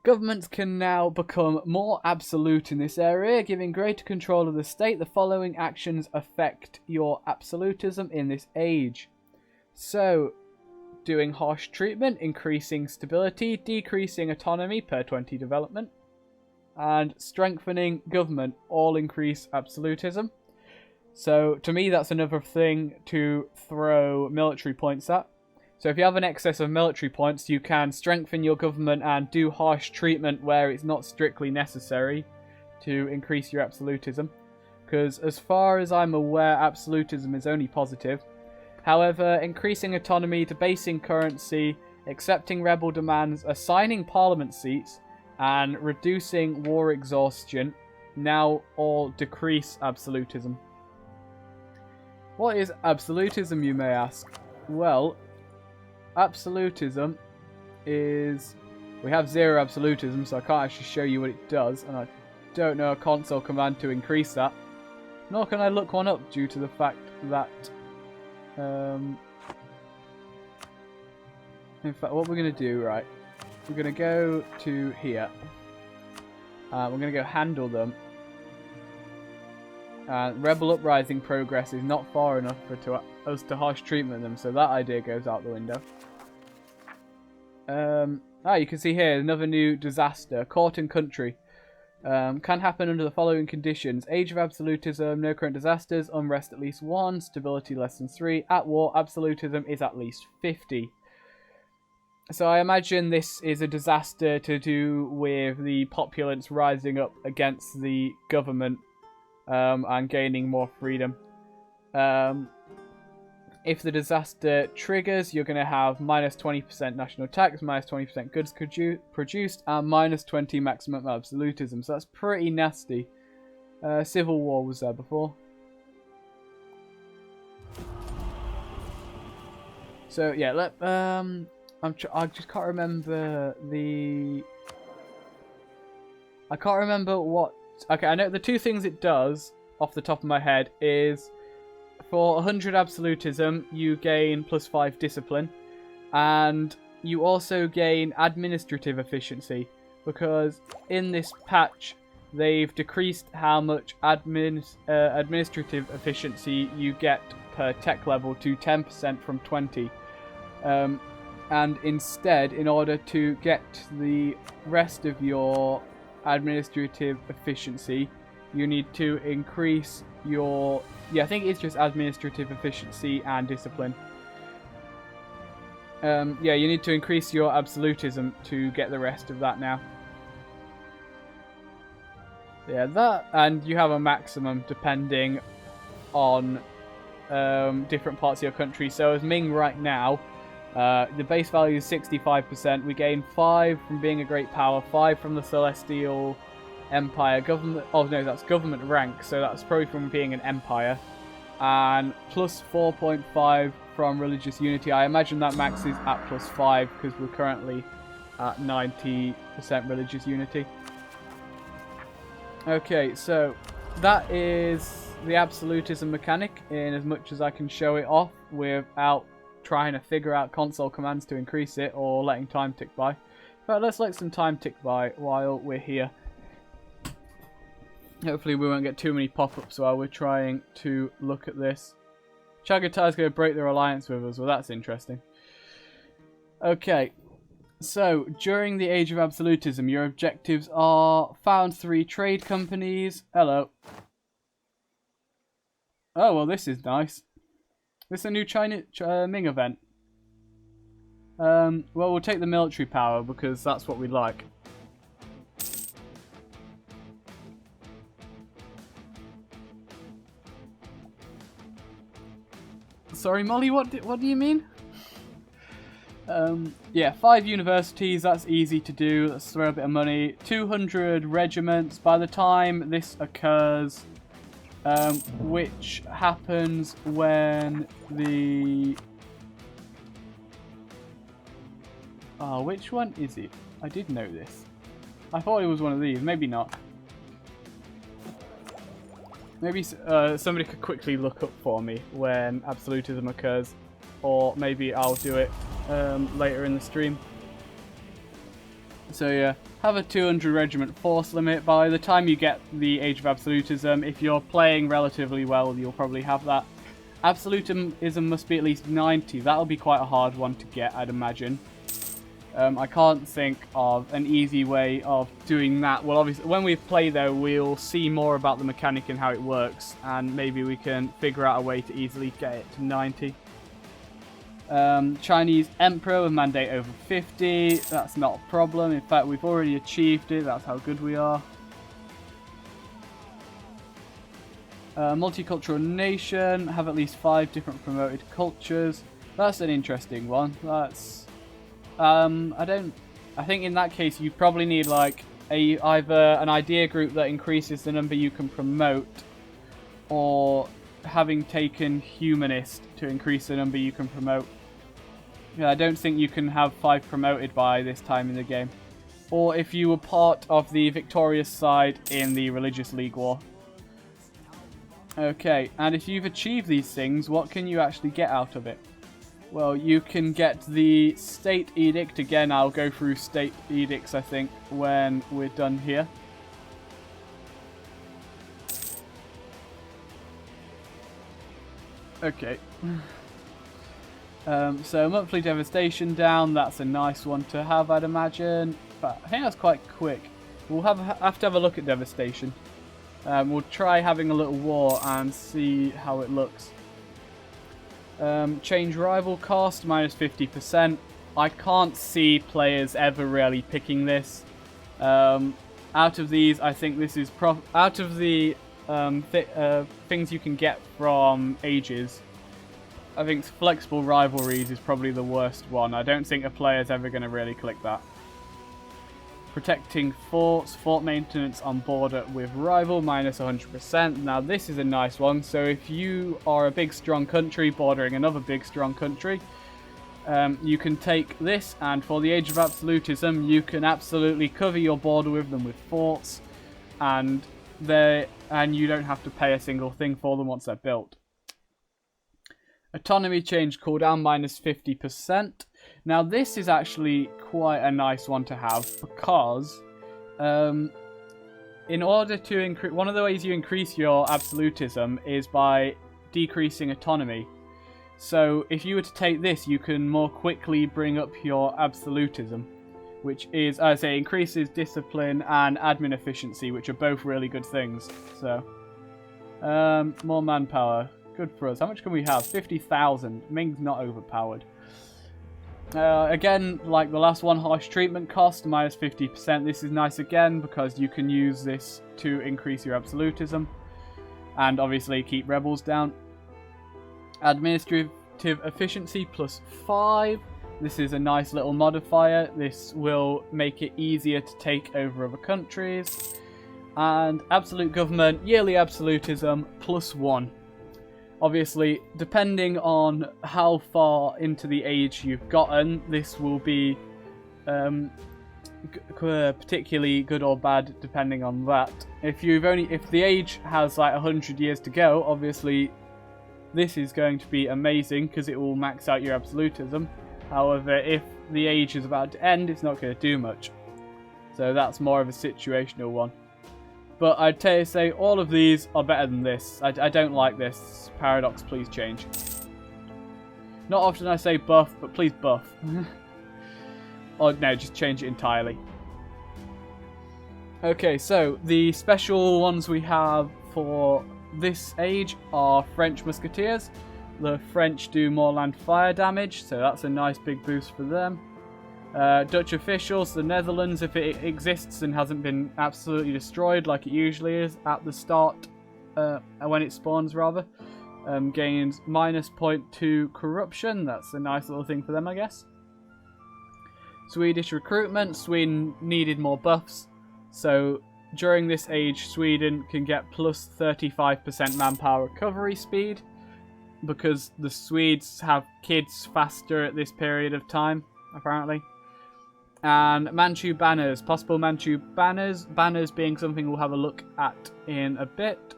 Governments can now become more absolute in this area, giving greater control of the state. The following actions affect your absolutism in this age. So, doing harsh treatment, increasing stability, decreasing autonomy per 20 development, and strengthening government all increase absolutism. So, to me, that's another thing to throw military points at. So if you have an excess of military points, you can strengthen your government and do harsh treatment where it's not strictly necessary to increase your absolutism. Because as far as I'm aware, absolutism is only positive. However, increasing autonomy, debasing currency, accepting rebel demands, assigning parliament seats, and reducing war exhaustion now all decrease absolutism. What is absolutism, you may ask? Well, absolutism is... we have zero absolutism, so I can't actually show you what it does, and I don't know a console command to increase that. Nor can I look one up due to the fact that... in fact, what we're going to do, right, we're going to go to here. We're going to go handle them. Rebel uprising progress is not far enough for us to harsh treatment them, so that idea goes out the window. You can see here another new disaster. Court and country. Can happen under the following conditions. Age of absolutism, no current disasters, unrest at least 1, stability less than 3. At war, absolutism is at least 50. So I imagine this is a disaster to do with the populace rising up against the government and gaining more freedom. If the disaster triggers, you're going to have minus 20% national tax, minus 20% goods produced, and minus 20 maximum absolutism. So that's pretty nasty. Civil War was there before. So yeah, I just can't remember the... I can't remember what... Okay, I know the two things it does, off the top of my head, is... for 100 absolutism, you gain plus 5 discipline, and you also gain administrative efficiency, because in this patch they've decreased how much administrative efficiency you get per tech level to 10% from 20. And instead, in order to get the rest of your administrative efficiency, you need to increase your... yeah, I think it's just administrative efficiency and discipline. Yeah, you need to increase your absolutism to get the rest of that now. Yeah, that, and you have a maximum depending on different parts of your country. So as Ming right now, the base value is 65%. We gain 5 from being a great power, 5 from the Celestial Empire government. Oh no, that's government rank, so that's probably from being an empire. And plus 4.5 from religious unity. I imagine that maxes at plus 5 because we're currently at 90% religious unity. Okay, so that is the absolutism mechanic in as much as I can show it off without trying to figure out console commands to increase it or letting time tick by. But let's let some time tick by while we're here. Hopefully we won't get too many pop-ups while we're trying to look at this. Chagotay's going to break their alliance with us. Well, that's interesting. Okay. So, during the Age of Absolutism, your objectives are found 3 trade companies. Hello. Oh, well, this is nice. This is a new Ming event. Well, we'll take the military power because that's what we like. Sorry, Molly, what do you mean? Yeah, 5 universities, that's easy to do. Let's throw a bit of money. 200 regiments. By the time this occurs, which happens when the... Oh, which one is it? I did know this. I thought it was one of these. Maybe not. Maybe somebody could quickly look up for me when absolutism occurs. Or maybe I'll do it later in the stream. So yeah, have a 200 regiment force limit. By the time you get the Age of Absolutism, if you're playing relatively well, you'll probably have that. Absolutism must be at least 90. That'll be quite a hard one to get, I'd imagine. I can't think of an easy way of doing that. Well, obviously, when we play though, we'll see more about the mechanic and how it works, and maybe we can figure out a way to easily get it to 90. Chinese Emperor with mandate over 50. That's not a problem. In fact, we've already achieved it. That's how good we are. Multicultural nation. Have at least 5 different promoted cultures. That's an interesting one. That's... I think in that case you probably need like either an idea group that increases the number you can promote, or having taken humanist to increase the number you can promote. Yeah, I don't think you can have 5 promoted by this time in the game. Or if you were part of the victorious side in the Religious League War. Okay, and if you've achieved these things, what can you actually get out of it? Well, you can get the State Edict. Again, I'll go through State Edicts, I think, when we're done here. Okay. So, monthly devastation down. That's a nice one to have, I'd imagine. But I think that's quite quick. We'll have to have a look at devastation. We'll try having a little war and see how it looks. Change rival cost, minus 50%. I can't see players ever really picking this. Out of these, I think this is out of the things you can get from Ages, I think flexible rivalries is probably the worst one. I don't think a player's ever going to really click that. Protecting forts, fort maintenance on border with rival, minus 100%. Now this is a nice one. So if you are a big strong country bordering another big strong country, you can take this, and for the Age of Absolutism you can absolutely cover your border with them with forts, and you don't have to pay a single thing for them once they're built. Autonomy change cooldown, minus 50%. Now this is actually quite a nice one to have, because in order to increase, one of the ways you increase your absolutism is by decreasing autonomy. So if you were to take this, you can more quickly bring up your absolutism, which is, as I say, increases discipline and admin efficiency, which are both really good things. So more manpower, good for us. How much can we have? 50,000. Ming's not overpowered. Again, like the last one, harsh treatment cost, minus 50%. This is nice again, because you can use this to increase your absolutism. And obviously keep rebels down. Administrative efficiency, plus 5. This is a nice little modifier. This will make it easier to take over other countries. And absolute government, yearly absolutism, plus 1. Obviously, depending on how far into the age you've gotten, this will be particularly good or bad, depending on that. If the age has like 100 years to go, obviously this is going to be amazing because it will max out your absolutism. However, if the age is about to end, it's not going to do much. So that's more of a situational one. But I'd say all of these are better than this. I don't like this. Paradox, please change. Not often I say buff, but please buff. Or no, just change it entirely. Okay, so the special ones we have for this age are French Musketeers. The French do more land fire damage, so that's a nice big boost for them. Dutch officials, the Netherlands, if it exists and hasn't been absolutely destroyed like it usually is at the start, when it spawns rather, gains minus 0.2 corruption. That's a nice little thing for them, I guess. Swedish recruitment, Sweden needed more buffs, so during this age Sweden can get plus 35% manpower recovery speed, because the Swedes have kids faster at this period of time, apparently. And Manchu banners, possible Manchu banners, banners being something we'll have a look at in a bit.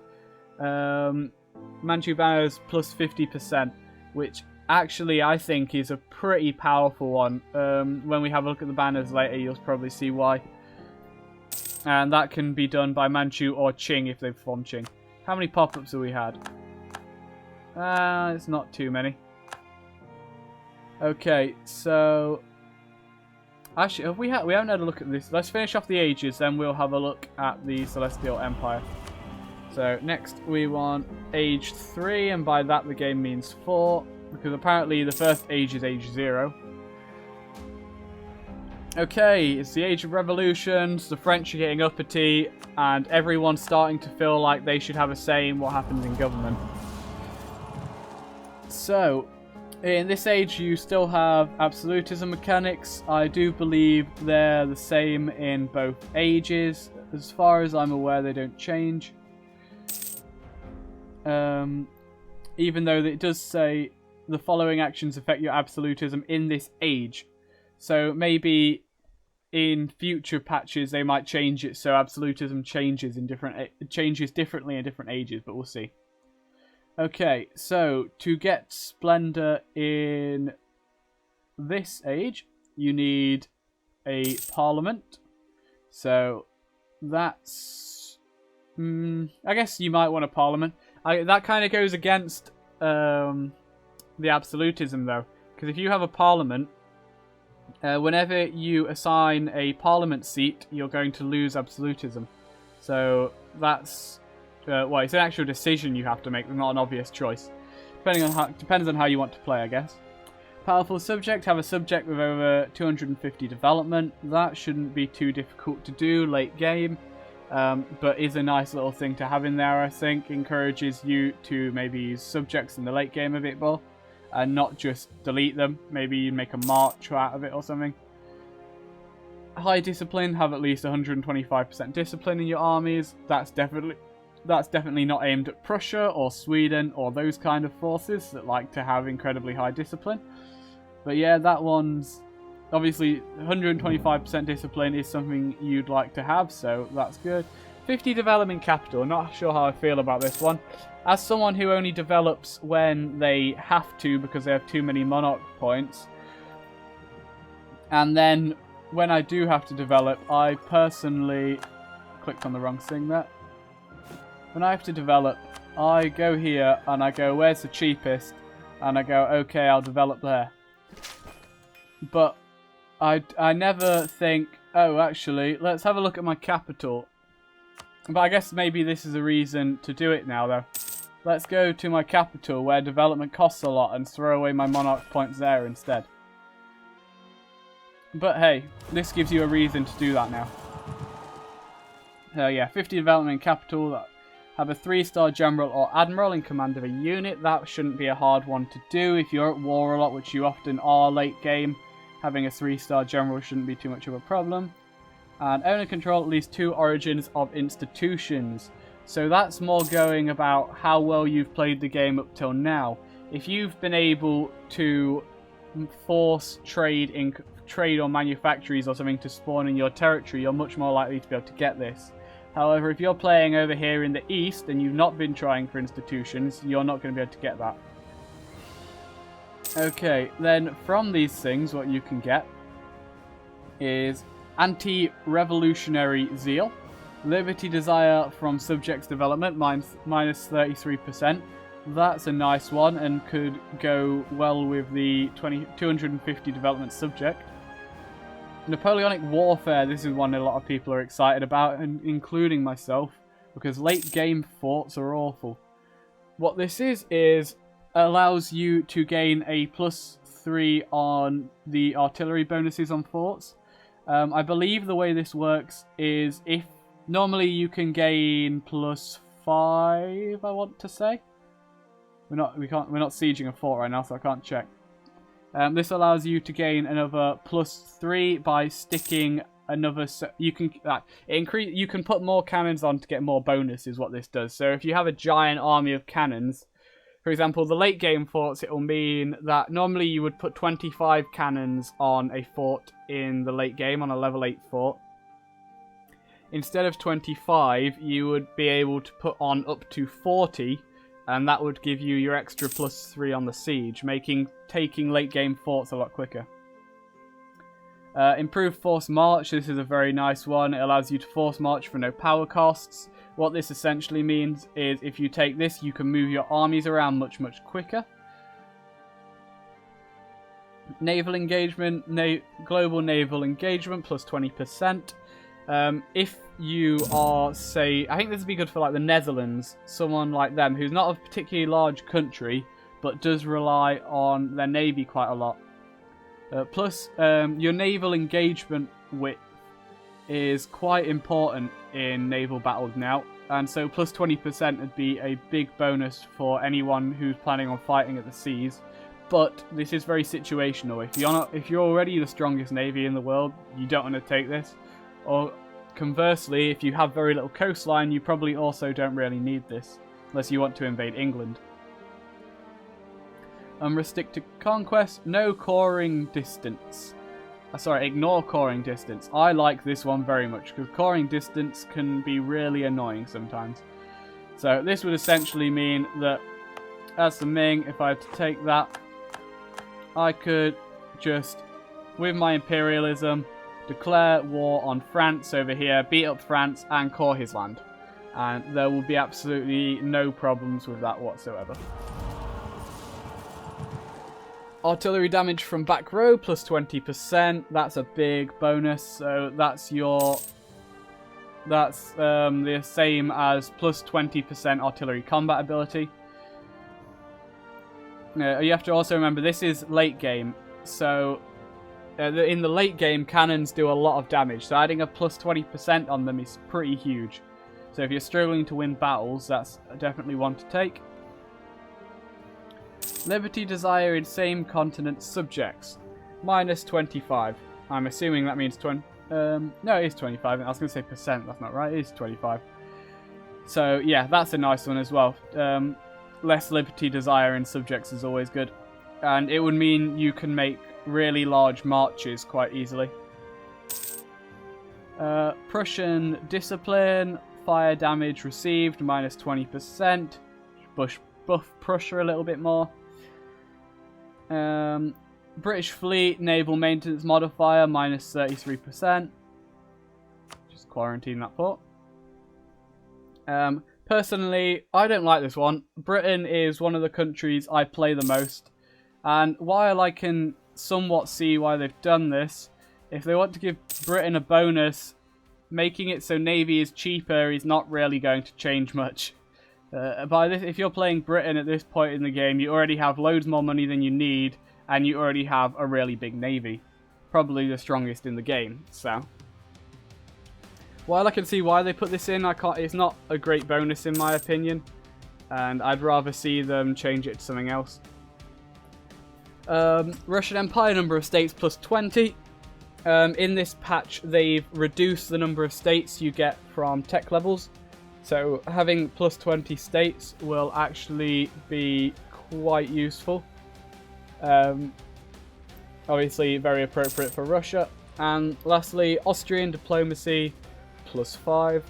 Manchu banners plus 50%, which actually I think is a pretty powerful one. When we have a look at the banners later, you'll probably see why. And that can be done by Manchu or Qing if they perform Qing. How many pop-ups have we had? It's not too many. Okay, so actually, we haven't had a look at this. Let's finish off the ages, then we'll have a look at the Celestial Empire. So next we want age 3, and by that the game means 4, because apparently the first age is age 0. Okay, it's the age of revolutions, the French are getting uppity, and everyone's starting to feel like they should have a say in what happens in government. So, in this age you still have absolutism mechanics. I do believe they're the same in both ages. As far as I'm aware, they don't change. Even though it does say the following actions affect your absolutism in this age. So maybe in future patches they might change it so absolutism changes differently in different ages, but we'll see. Okay, so to get Splendor in this age, you need a parliament. So that's I guess you might want a parliament. That kind of goes against the absolutism though, because if you have a parliament, whenever you assign a parliament seat, you're going to lose absolutism. So that's well, it's an actual decision you have to make, not an obvious choice. Depends on how you want to play, I guess. Powerful subject, have a subject with over 250 development. That shouldn't be too difficult to do late game, but is a nice little thing to have in there, I think. Encourages you to maybe use subjects in the late game a bit more, and not just delete them. Maybe you make a march out of it or something. High discipline, have at least 125% discipline in your armies. That's definitely not aimed at Prussia or Sweden or those kind of forces that like to have incredibly high discipline. But yeah, that one's obviously 125% discipline is something you'd like to have, so that's good. 50 development capital, not sure how I feel about this one. As someone who only develops when they have to because they have too many monarch points, and then when I do have to develop, I personally clicked on the wrong thing there. When I have to develop, I go here and I go, where's the cheapest? And I go, okay, I'll develop there. But I never think, oh, actually, let's have a look at my capital. But I guess maybe this is a reason to do it now, though. Let's go to my capital, where development costs a lot, and throw away my monarch points there instead. But hey, this gives you a reason to do that now. Yeah, 50 development capital. Have a 3-star general or admiral in command of a unit. That shouldn't be a hard one to do if you're at war a lot, which you often are late game. Having a 3-star general shouldn't be too much of a problem. And own and control at least 2 origins of institutions. So that's more going about how well you've played the game up till now. If you've been able to force trade or manufactories or something to spawn in your territory, you're much more likely to be able to get this. However, if you're playing over here in the east and you've not been trying for institutions, you're not going to be able to get that. Okay, then from these things, what you can get is anti-revolutionary zeal, Liberty desire from subjects development, minus 33%. That's a nice one and could go well with the 250 development subject. Napoleonic warfare, this is one a lot of people are excited about, and including myself, because late game forts are awful. What this is allows you to gain a +3 on the artillery bonuses on forts. I believe the way this works is if normally you can gain +5, I want to say. We're not sieging a fort right now, so I can't check. This allows you to gain another +3 by sticking another. You can put more cannons on to get more bonus. Is what this does. So if you have a giant army of cannons, for example, the late game forts, it will mean that normally you would put 25 cannons on a fort in the late game on a level 8 fort. Instead of 25, you would be able to put on up to 40. And that would give you your extra +3 on the siege, making taking late game forts a lot quicker. Improved force march, this is a very nice one. It allows you to force march for no power costs. What this essentially means is if you take this, you can move your armies around much quicker. Naval engagement, global naval engagement, +20%. If you are, say, I think this would be good for like the Netherlands, someone like them who's not a particularly large country but does rely on their navy quite a lot. Plus, your naval engagement width is quite important in naval battles now, and so +20% would be a big bonus for anyone who's planning on fighting at the seas. But this is very situational. If you're already the strongest navy in the world, you don't want to take this. Or conversely, if you have very little coastline, you probably also don't really need this, unless you want to invade England. Restricted conquest, no coring distance. Ignore coring distance. I like this one very much, because coring distance can be really annoying sometimes. So this would essentially mean that, as the Ming, if I had to take that, I could just, with my imperialism, declare war on France over here, beat up France, and core his land. And there will be absolutely no problems with that whatsoever. Artillery damage from back row, +20%. That's a big bonus. So that's the same as +20% artillery combat ability. You have to also remember this is late game, so in the late game, cannons do a lot of damage, so adding a +20% on them is pretty huge. So if you're struggling to win battles, that's definitely one to take. Liberty desire in same continent subjects, -25. I'm assuming that means 20. No, it is 25. I was going to say percent, that's not right, it is 25. So yeah, that's a nice one as well. Less liberty desire in subjects is always good. And it would mean you can make really large marches quite easily. Prussian discipline, fire damage received, -20%. Buff Prussia a little bit more. British fleet, naval maintenance modifier, -33%. Just quarantine that port. Personally, I don't like this one. Britain is one of the countries I play the most. And while I can somewhat see why they've done this, if they want to give Britain a bonus, making it so navy is cheaper is not really going to change much. If you're playing Britain at this point in the game, you already have loads more money than you need, and you already have a really big navy. Probably the strongest in the game, so. While I can see why they put this in, it's not a great bonus in my opinion, and I'd rather see them change it to something else. Russian Empire, number of states +20. In this patch, they've reduced the number of states you get from tech levels. So having +20 states will actually be quite useful. Obviously very appropriate for Russia. And lastly, Austrian diplomacy +5.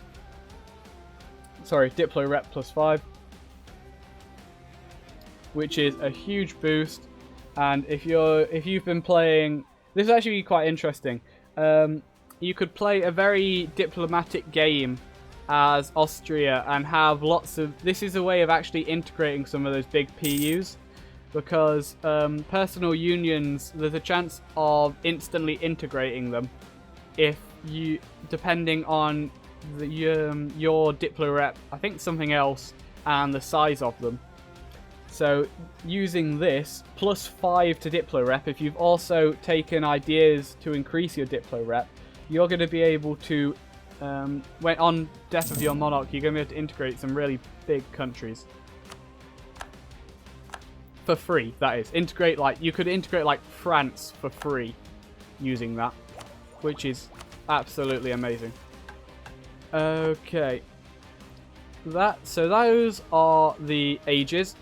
Sorry, Diplo Rep +5. Which is a huge boost. And if you've been playing, this is actually quite interesting. You could play a very diplomatic game as Austria and have lots of... This is a way of actually integrating some of those big PUs, because personal unions, there's a chance of instantly integrating them if you, depending on your Diplo rep, I think something else, and the size of them. So using this, +5 to Diplo rep, if you've also taken ideas to increase your Diplo rep, you're going to be able to, when on death of your monarch, you're going to be able to integrate some really big countries. For free, that is. Integrate, like, you could integrate, like, France for free using that, which is absolutely amazing. Okay. So those are the ages.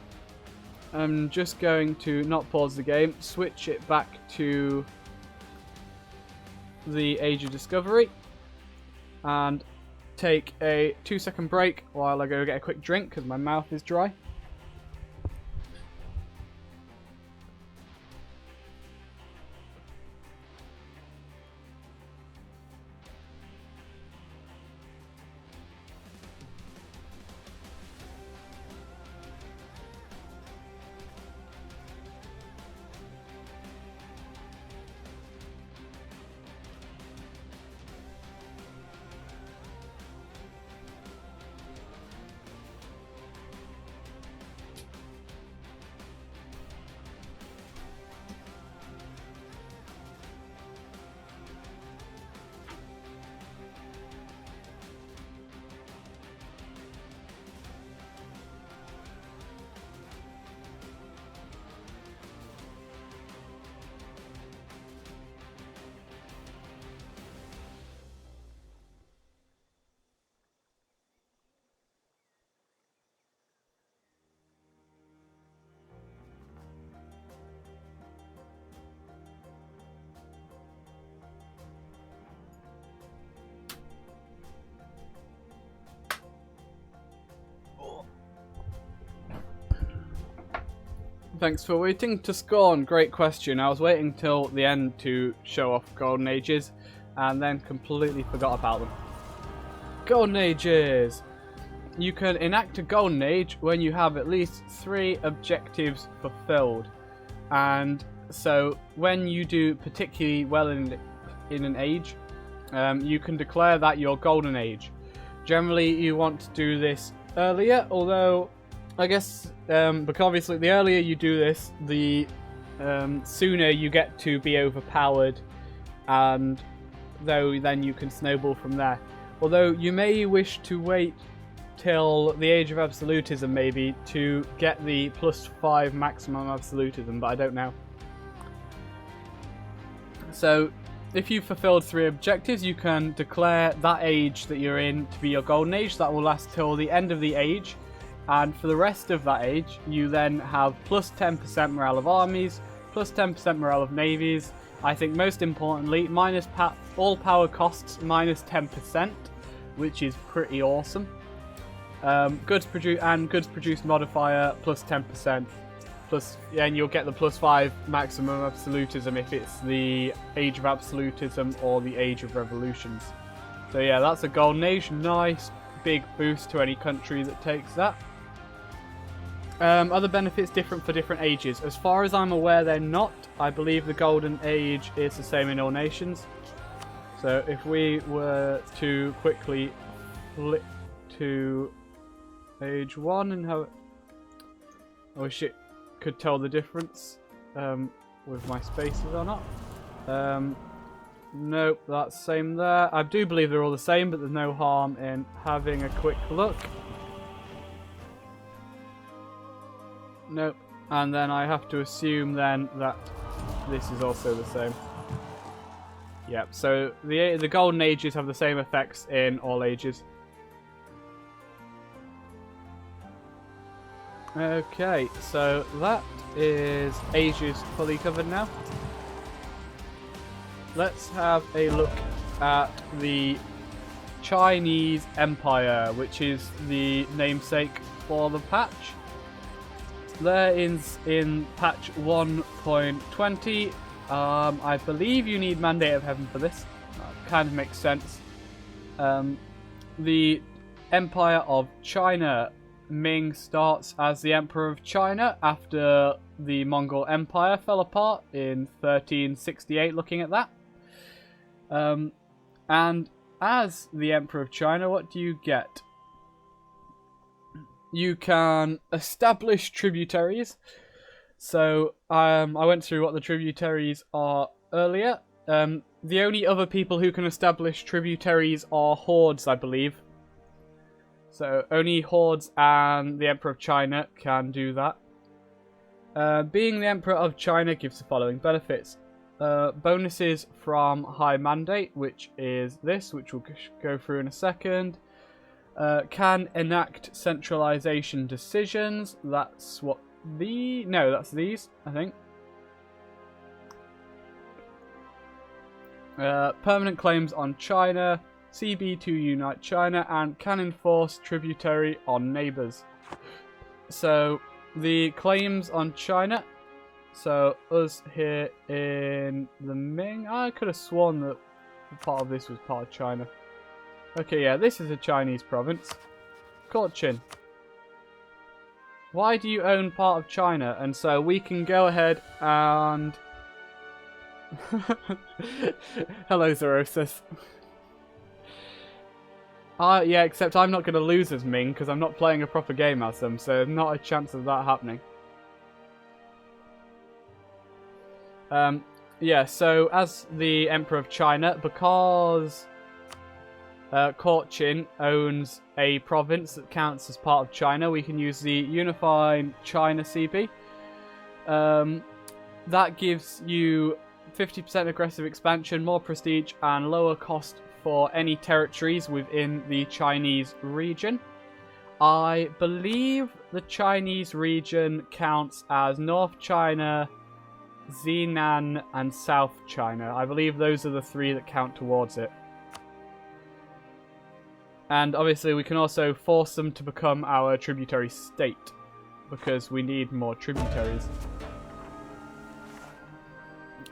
I'm just going to not pause the game, switch it back to the Age of Discovery, and take a 2-second break while I go get a quick drink because my mouth is dry. Thanks for waiting. To Scorn, great question. I was waiting till the end to show off Golden Ages and then completely forgot about them. Golden Ages! You can enact a Golden Age when you have at least 3 objectives fulfilled. And so when you do particularly well in an age, you can declare that your Golden Age. Generally you want to do this earlier, although I guess because obviously the earlier you do this, the sooner you get to be overpowered, and then you can snowball from there. Although you may wish to wait till the Age of Absolutism maybe to get the +5 maximum absolutism, but I don't know. So if you've fulfilled 3 objectives, you can declare that age that you're in to be your Golden Age. That will last till the end of the age. And for the rest of that age, you then have +10% morale of armies, +10% morale of navies. I think most importantly, all power costs -10%, which is pretty awesome. Goods produced modifier +10%. And you'll get the +5 maximum absolutism if it's the Age of Absolutism or the Age of Revolutions. So yeah, that's a Golden Age. Nice big boost to any country that takes that. Other benefits different for different ages. As far as I'm aware, they're not. I believe the Golden Age is the same in all nations. So if we were to quickly flip to Age 1 and have... I wish it could tell the difference with my spaces or not. Nope, that's the same there. I do believe they're all the same, but there's no harm in having a quick look. Nope. And then I have to assume then that this is also the same. Yep, so the Golden Ages have the same effects in all ages. Okay, so that is ages fully covered now. Let's have a look at the Chinese Empire, which is the namesake for the patch. There is in patch 1.20. I believe you need Mandate of Heaven for this. That kind of makes sense. The Empire of China. Ming starts as the Emperor of China after the Mongol Empire fell apart in 1368, looking at that. And as the Emperor of China, what do you get? You can establish tributaries. So I went through what the tributaries are earlier. The only other people who can establish tributaries are hordes, I believe. So only hordes and the Emperor of China can do that. Being the Emperor of China gives the following benefits. Bonuses from High Mandate, which is this, which we'll go through in a second. Can enact centralization decisions. That's what that's these, I think. Permanent claims on China. CB to unite China, and can enforce tributary on neighbours. So the claims on China. So us here in the Ming. I could have sworn that part of this was part of China. Okay, yeah, this is a Chinese province. Cochin. Why do you own part of China? And so we can go ahead and... Hello, Zorosis. Yeah, except I'm not going to lose as Ming because I'm not playing a proper game as them, so not a chance of that happening. Yeah, so as the Emperor of China, because Cochin owns a province that counts as part of China, we can use the Unified China CB. That gives you 50% aggressive expansion, more prestige, and lower cost for any territories within the Chinese region. I believe the Chinese region counts as North China, Xinan, and South China. I believe those are the three that count towards it. And obviously we can also force them to become our tributary state, because we need more tributaries.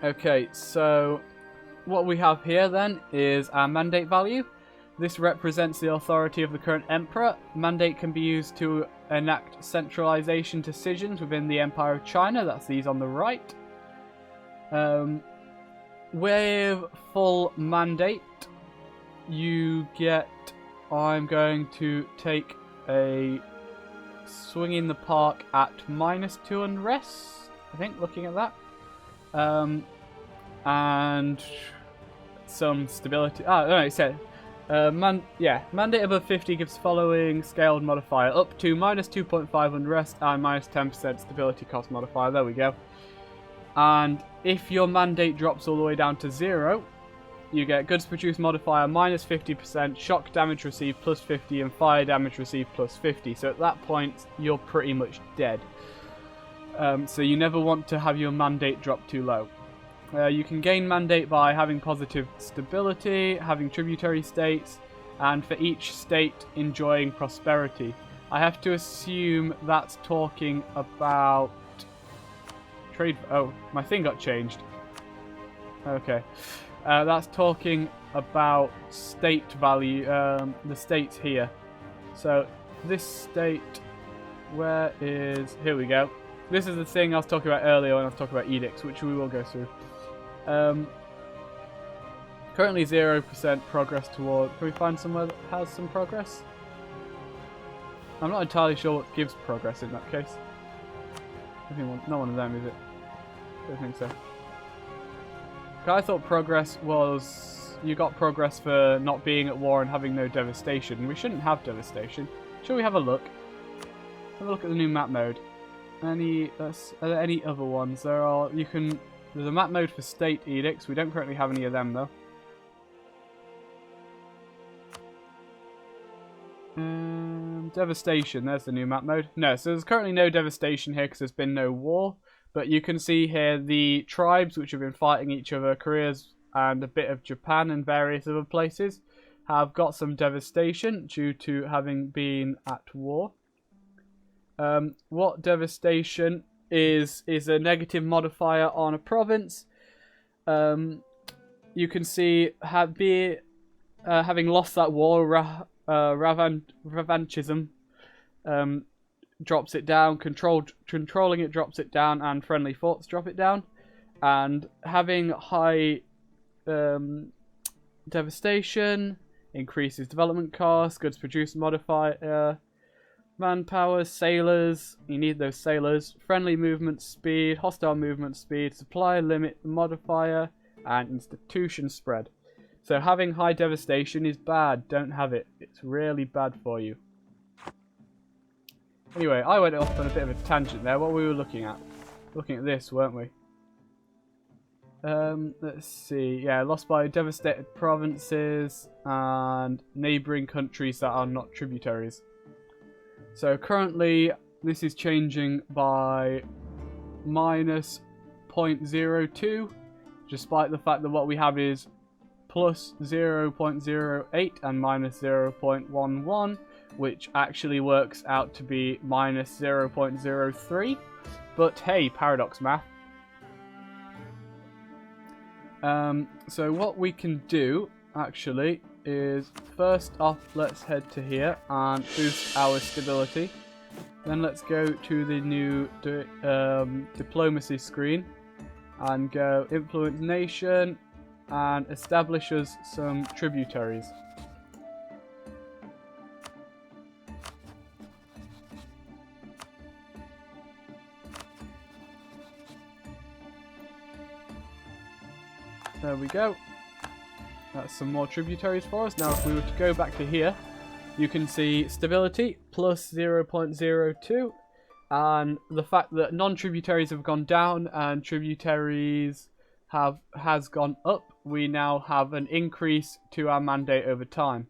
Okay, so what we have here then is our mandate value. This represents the authority of the current emperor. Mandate can be used to enact centralization decisions within the Empire of China. That's these on the right. With full mandate, you get... I'm going to take a swing in the park at -2 unrest, I think, looking at that. And some stability. Oh, no, it said mandate above 50 gives following scaled modifier up to -2.5 unrest and -10% stability cost modifier. There we go. And if your mandate drops all the way down to 0, you get goods produced modifier -50%, shock damage received +50, and fire damage received +50. So at that point, you're pretty much dead. So you never want to have your mandate drop too low. You can gain mandate by having positive stability, having tributary states, and for each state enjoying prosperity. I have to assume that's talking about trade. Oh, my thing got changed. Okay. That's talking about state value, the states here. So this state, where is... Here we go. This is the thing I was talking about earlier when I was talking about edicts, which we will go through. Currently 0% progress toward... Can we find somewhere that has some progress? I'm not entirely sure what gives progress in that case. I think not one of them, is it? I don't think so. I thought progress was... You got progress for not being at war and having no devastation. We shouldn't have devastation. Shall we have a look? Have a look at the new map mode. Are there any other ones? There's a map mode for state edicts. We don't currently have any of them though. Devastation. There's the new map mode. No, so there's currently no devastation here because there's been no war. But you can see here the tribes which have been fighting each other, Korea's and a bit of Japan and various other places, have got some devastation due to having been at war. What devastation is a negative modifier on a province. You can see having lost that war revanchism drops it down, controlling it drops it down, and friendly thoughts drop it down. And having high devastation increases development costs, goods produced modifier, manpower, sailors, you need those sailors, friendly movement speed, hostile movement speed, supply limit modifier, and institution spread. So having high devastation is bad, don't have it, it's really bad for you. Anyway, I went off on a bit of a tangent there. What we were looking at? Looking at this, weren't we? Let's see. Yeah, lost by devastated provinces and neighbouring countries that are not tributaries. So currently, this is changing by minus 0.02, despite the fact that what we have is plus 0.08 and minus 0.11. Which actually works out to be minus 0.03. But hey, paradox math. So what we can do, actually, is first off, let's head to here and boost our stability. Then let's go to the new diplomacy screen and go influence nation and establish us some tributaries. There we go. That's some more tributaries for us. Now if we were to go back to here, you can see stability plus 0.02, and the fact that non-tributaries have gone down and tributaries has gone up. We now have an increase to our mandate over time.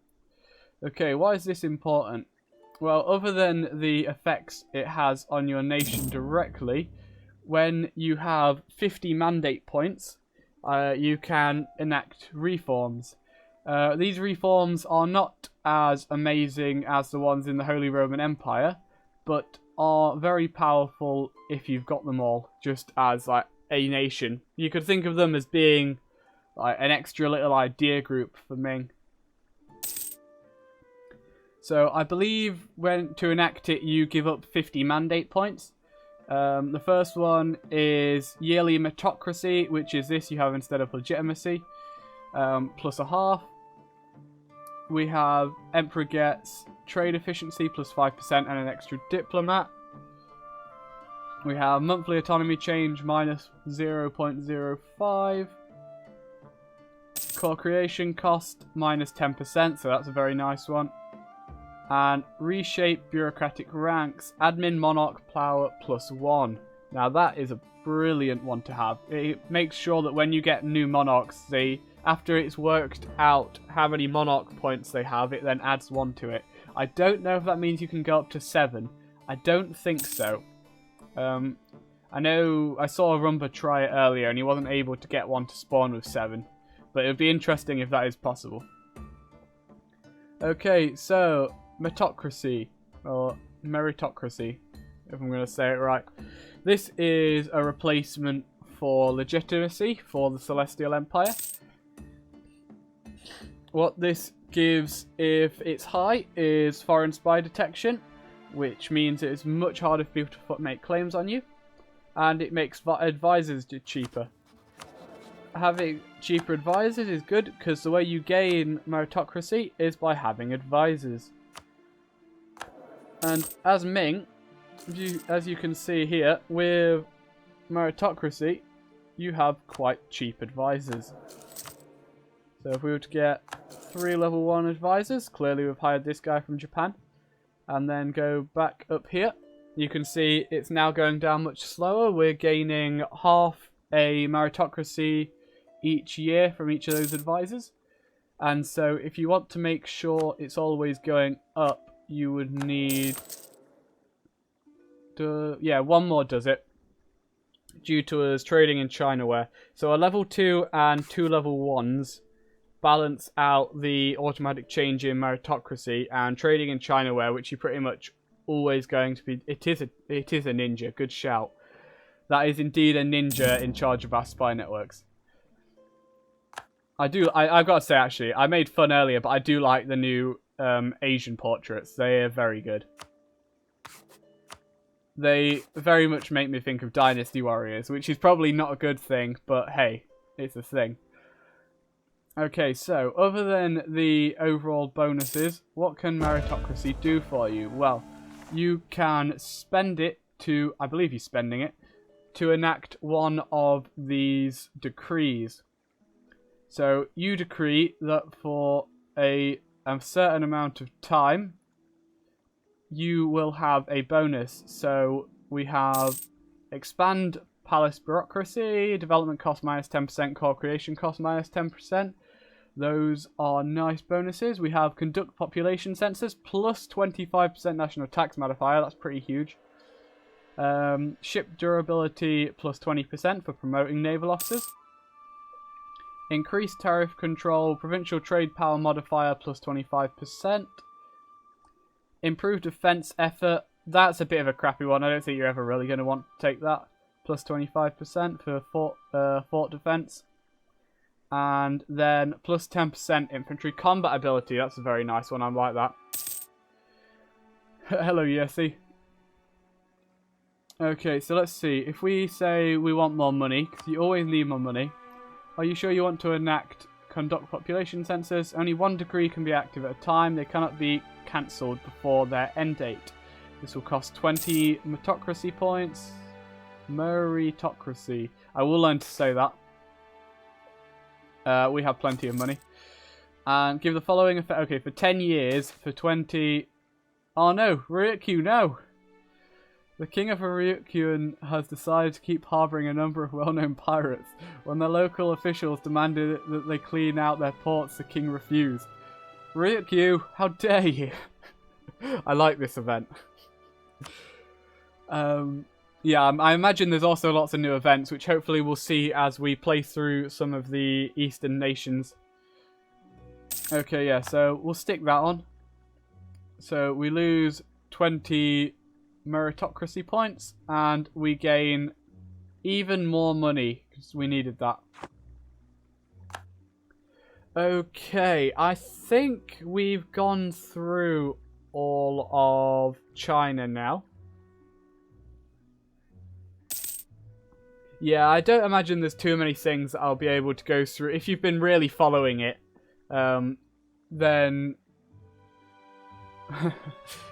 Okay, why is this important? Well, other than the effects it has on your nation directly, when you have 50 mandate points, you can enact reforms. These reforms are not as amazing as the ones in the Holy Roman Empire, but are very powerful if you've got them all, just as like a nation. You could think of them as being like an extra little idea group for Ming. So I believe when to enact it, you give up 50 mandate points. The first one is yearly meritocracy, which is this you have instead of legitimacy, plus a half. We have Emperor gets trade efficiency plus 5% and an extra diplomat. We have monthly autonomy change minus 0.05. Core creation cost minus 10%, so that's a very nice one. And reshape bureaucratic ranks, admin monarch power plus 1. Now that is a brilliant one to have. It makes sure that when you get new monarchs, after it's worked out how many monarch points they have, it then adds 1 to it. I don't know if that means you can go up to 7. I don't think so. I know I saw Rumba try it earlier and he wasn't able to get one to spawn with 7. But it would be interesting if that is possible. Okay, so meritocracy, or meritocracy, if I'm going to say it right. This is a replacement for legitimacy for the Celestial Empire. What this gives, if it's high, is foreign spy detection, which means it's much harder for people to make claims on you, and it makes advisors cheaper. Having cheaper advisors is good because the way you gain meritocracy is by having advisors. And as Ming, as you can see here, with meritocracy, you have quite cheap advisors. So if we were to get 3 level 1 advisors, clearly we've hired this guy from Japan, and then go back up here, you can see it's now going down much slower. We're gaining half a meritocracy each year from each of those advisors. And so if you want to make sure it's always going up, you would need to, yeah, 1 more does it, due to us trading in Chinaware. So a level 2 and 2 level 1s balance out the automatic change in meritocracy, and trading in Chinaware, which you're pretty much always going to be, it is a ninja, good shout. That is indeed a ninja in charge of our spy networks. I've got to say, actually, I made fun earlier, but I do like the new Asian portraits. They are very good. They very much make me think of Dynasty Warriors, which is probably not a good thing, but hey, it's a thing. Okay, so other than the overall bonuses, what can meritocracy do for you? Well, you can spend it to, I believe you're spending it, to enact one of these decrees. So you decree that for a certain amount of time, you will have a bonus. So we have expand palace bureaucracy, development cost minus 10%, core creation cost minus 10%. Those are nice bonuses. We have conduct population census plus 25% national tax modifier. That's pretty huge. Ship durability plus 20% for promoting naval officers. Increased tariff control, provincial trade power modifier plus 25%. Improved defense effort. That's a bit of a crappy one. I don't think you're ever really going to want to take that. Plus 25% for fort defense. And then plus 10% infantry combat ability. That's a very nice one. I like that. Hello, Yessie. Okay, so let's see. If we say we want more money, because you always need more money. Are you sure you want to enact conduct population census? Only one decree can be active at a time. They cannot be cancelled before their end date. This will cost 20 meritocracy points. Meritocracy. I will learn to say that. We have plenty of money. And give the following effect. Okay, for 10 years, for 20... Oh no, Ryukyu, no! The king of Ryukyu has decided to keep harbouring a number of well-known pirates. When the local officials demanded that they clean out their ports, the king refused. Ryukyu, how dare you! I like this event. Yeah, I imagine there's also lots of new events, which hopefully we'll see as we play through some of the Eastern nations. Okay, yeah, so we'll stick that on. So we lose 20 meritocracy points, and we gain even more money, because we needed that. Okay, I think we've gone through all of China now. Yeah, I don't imagine there's too many things that I'll be able to go through. If you've been really following it, then...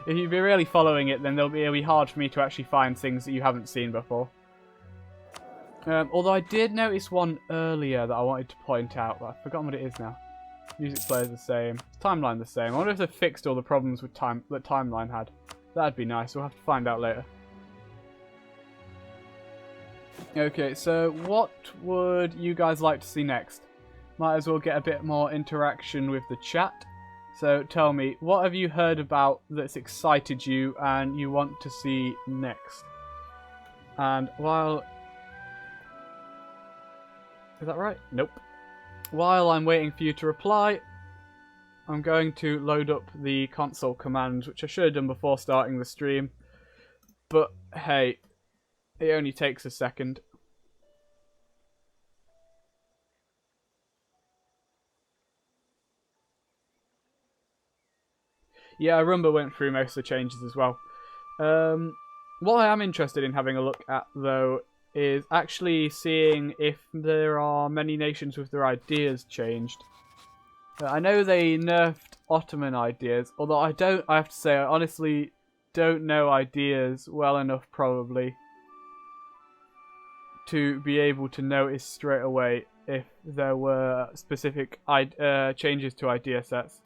if you've been really following it, then it'll be hard for me to actually find things that you haven't seen before. Although I did notice one earlier that I wanted to point out, but I've forgotten what it is now. Music player's the same. Timeline the same. I wonder if they've fixed all the problems with that Timeline had. That'd be nice. We'll have to find out later. Okay, so what would you guys like to see next? Might as well get a bit more interaction with the chat. So tell me, what have you heard about that's excited you and you want to see next? And while... Is that right? Nope. While I'm waiting for you to reply, I'm going to load up the console commands, which I should have done before starting the stream. But hey, it only takes a second. Yeah, Rumba went through most of the changes as well. What I am interested in having a look at, though, is actually seeing if there are many nations with their ideas changed. I know they nerfed Ottoman ideas, although I have to say, I honestly don't know ideas well enough, probably, to be able to notice straight away if there were specific changes to idea sets.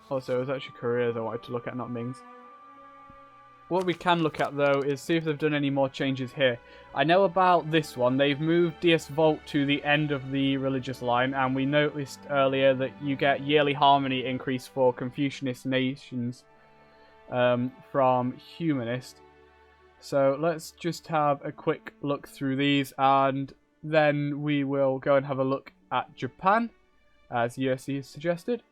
Also, it was actually Koreas I wanted to look at, not Mings. What we can look at, though, is see if they've done any more changes here. I know about this one. They've moved DS Vault to the end of the religious line, and we noticed earlier that you get yearly harmony increase for Confucianist nations from Humanist. So let's just have a quick look through these, and then we will go and have a look at Japan, as Yossi has suggested.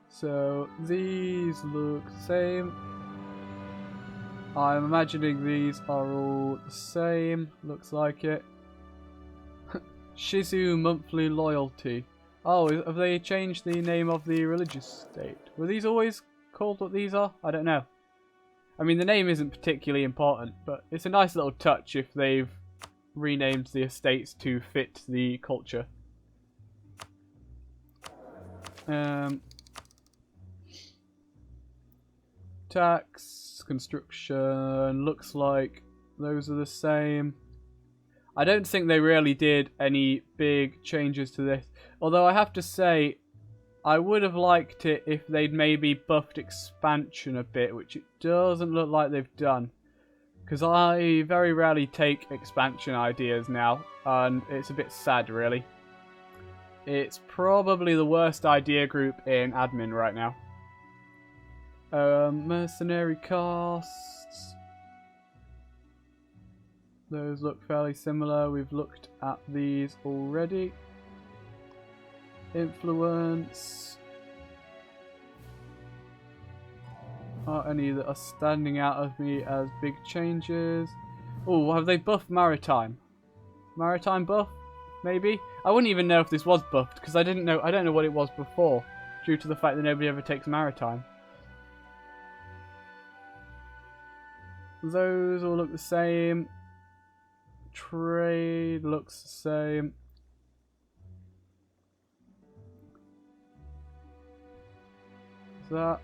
So these look the same. I'm imagining these are all the same. Looks like it. Shizu monthly loyalty. Oh, have they changed the name of the religious state? Were these always called what these are? I don't know. I mean, the name isn't particularly important, but it's a nice little touch if they've renamed the estates to fit the culture. Tax, construction, looks like those are the same. I don't think they really did any big changes to this. Although I have to say, I would have liked it if they'd maybe buffed expansion a bit, which it doesn't look like they've done. Because I very rarely take expansion ideas now, and it's a bit sad, really. It's probably the worst idea group in admin right now. Mercenary costs. Those look fairly similar. We've looked at these already. Influence. Are any that are standing out of me as big changes? Oh, have they buffed maritime? Maritime buff? Maybe? I wouldn't even know if this was buffed because I don't know what it was before, due to the fact that nobody ever takes maritime. Those all look the same. Trade looks the same. That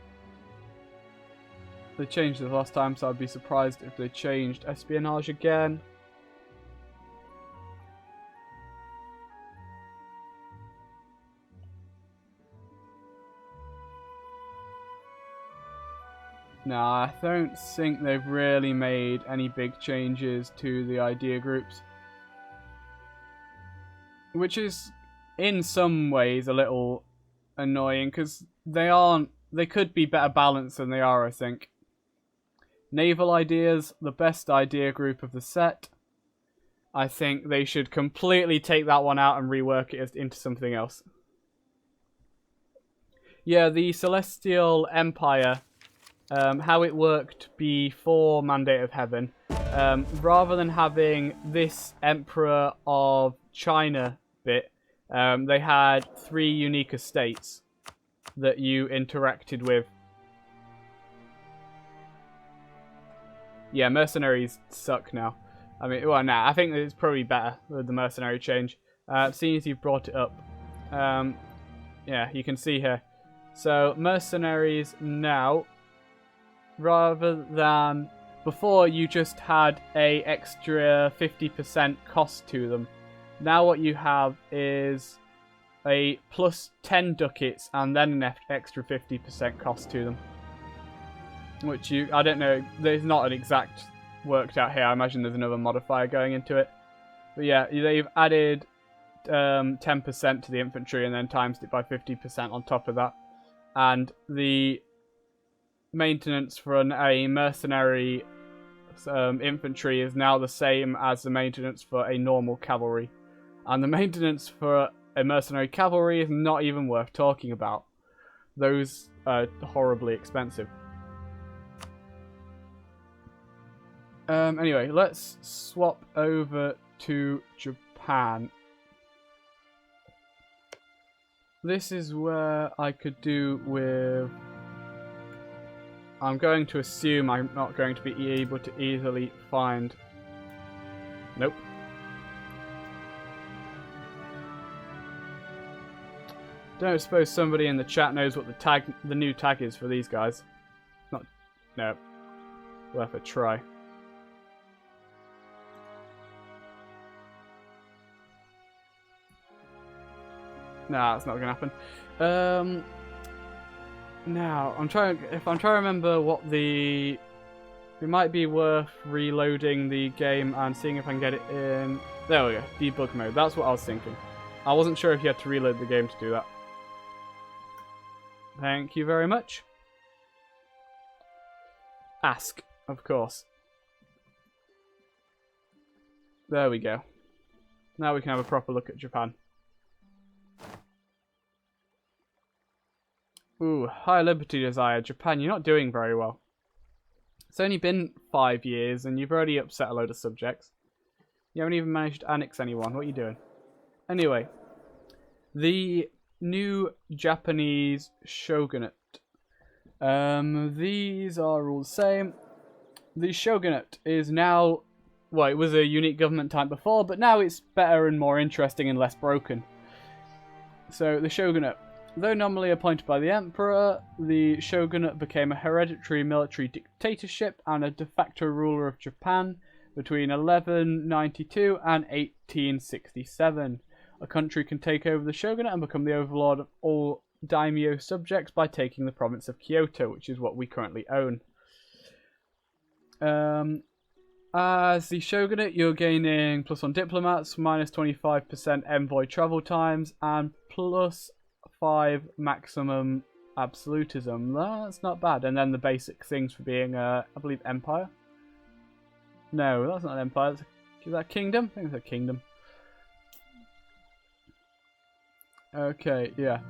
they changed it last time, so I'd be surprised if they changed espionage again. Nah, I don't think they've really made any big changes to the idea groups. Which is, in some ways, a little annoying, because they could be better balanced than they are, I think. Naval ideas, the best idea group of the set. I think they should completely take that one out and rework it into something else. Yeah, the Celestial Empire, how it worked before Mandate of Heaven, rather than having this Emperor of China bit, they had 3 unique estates that you interacted with. Yeah, mercenaries suck now. I mean, well, nah, I think it's probably better with the mercenary change. Seeing as you've brought it up. Yeah, you can see here. So, mercenaries now, rather than... Before, you just had a extra 50% cost to them. Now what you have is a plus 10 ducats and then an extra 50% cost to them. Which I don't know, there's not an exact worked out here. I imagine there's another modifier going into it. But yeah, they've added 10% to the infantry and then times it by 50% on top of that. And the maintenance for a mercenary infantry is now the same as the maintenance for a normal cavalry. And the maintenance for a mercenary cavalry is not even worth talking about. Those are horribly expensive. Anyway, let's swap over to Japan. This is where I could do with... I'm going to assume I'm not going to be able to easily find... Nope. Don't suppose somebody in the chat knows what the new tag is for these guys. Not... No. Worth a try. Nah, that's not gonna happen. Now I'm trying to remember what the... It might be worth reloading the game and seeing if I can get it in... There we go, debug mode. That's what I was thinking. I wasn't sure if you had to reload the game to do that. Thank you very much. Ask, of course. There we go. Now we can have a proper look at Japan. Ooh, High Liberty Desire. Japan, you're not doing very well. It's only been 5 years and you've already upset a load of subjects. You haven't even managed to annex anyone. What are you doing? Anyway, the new Japanese shogunate. These are all the same. The shogunate is now, well, it was a unique government type before, but now it's better and more interesting and less broken. So the shogunate, though nominally appointed by the emperor, the shogunate became a hereditary military dictatorship and a de facto ruler of Japan between 1192 and 1867. A country can take over the shogunate and become the overlord of all daimyo subjects by taking the province of Kyoto, which is what we currently own. As the shogunate, you're gaining +1 diplomats, -25% envoy travel times, and +5 maximum absolutism. That's not bad. And then the basic things for being, I believe, empire. No, that's not an empire. Is that a kingdom? I think it's a kingdom. Okay, yeah.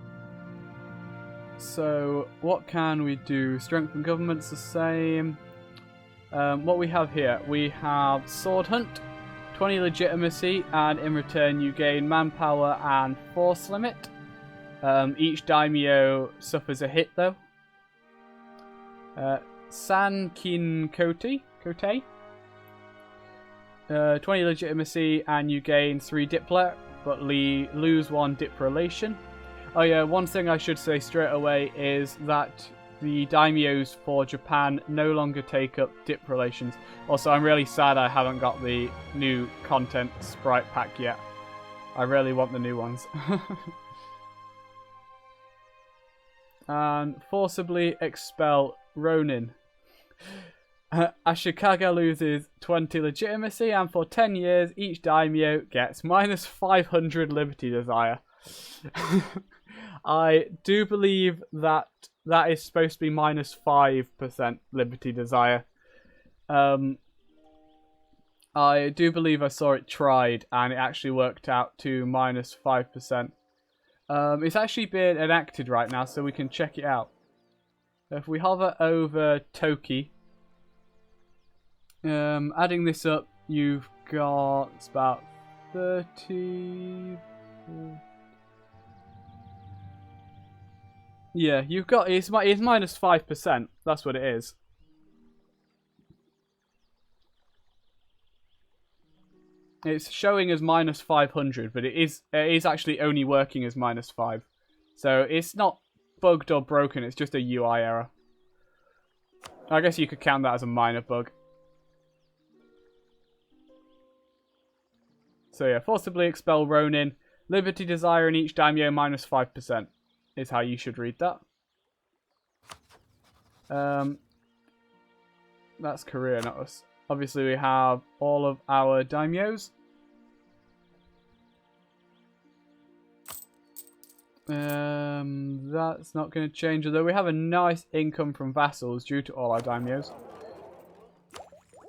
So, what can we do? Strengthen government's the same. What we have here, we have Sword Hunt, 20 legitimacy, and in return you gain manpower and force limit. Each daimyo suffers a hit though. Sankin Kote, 20 legitimacy, and you gain 3 diplomat, but lose 1 dip relation. Oh yeah, one thing I should say straight away is that the daimyos for Japan no longer take up dip relations. Also, I'm really sad I haven't got the new content sprite pack yet. I really want the new ones. And forcibly expel Ronin. Ashikaga loses 20 legitimacy, and for 10 years each daimyo gets -500 liberty desire. I do believe that is supposed to be -5% liberty desire. I do believe I saw it tried and it actually worked out to -5%. It's actually being enacted right now, so we can check it out. If we hover over Toki, adding this up, you've got, it's about 30... Yeah, you've got, it's -5%, that's what it is. It's showing as -500, but it is actually only working as -5. So it's not bugged or broken, it's just a UI error. I guess you could count that as a minor bug. So yeah, forcibly expel Ronin. Liberty desire in each daimyo -5% is how you should read that. That's Korea, not us. Obviously we have all of our daimyos. That's not going to change, although we have a nice income from vassals due to all our daimyos.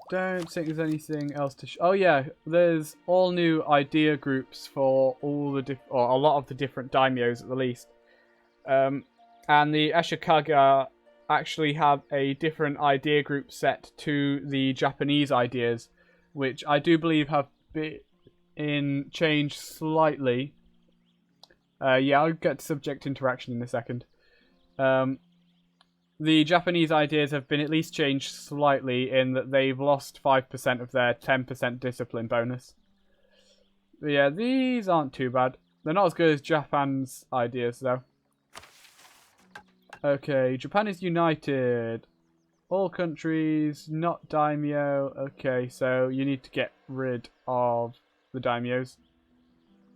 Don't think there's anything else to oh yeah, there's all new idea groups for all the or a lot of the different daimyos at the least. And the Ashikaga actually have a different idea group set to the Japanese ideas, which I do believe have been changed slightly. Yeah, I'll get to subject interaction in a second. The Japanese ideas have been at least changed slightly in that they've lost 5% of their 10% discipline bonus. But yeah, these aren't too bad. They're not as good as Japan's ideas, though. Okay, Japan is united. All countries, not daimyo. Okay, so you need to get rid of the daimyos.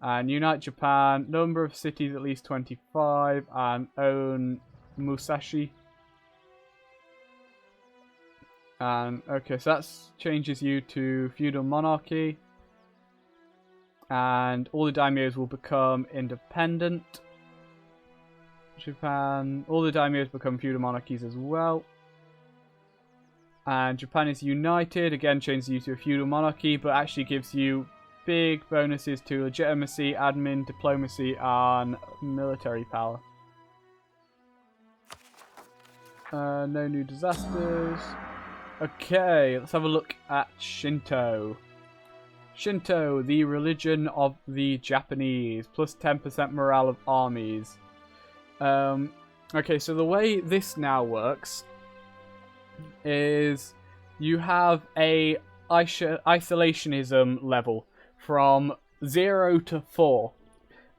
And unite Japan. Number of cities at least 25. And own Musashi. And okay, so that changes you to feudal monarchy. And all the daimyos will become independent. Japan, all the daimyos become feudal monarchies as well. And Japan is united, again changes you to a feudal monarchy, but actually gives you big bonuses to legitimacy, admin, diplomacy, and military power. No new disasters. Okay, let's have a look at Shinto. Shinto, the religion of the Japanese. Plus 10% morale of armies. Okay, so the way this now works is you have a isolationism level from 0 to 4.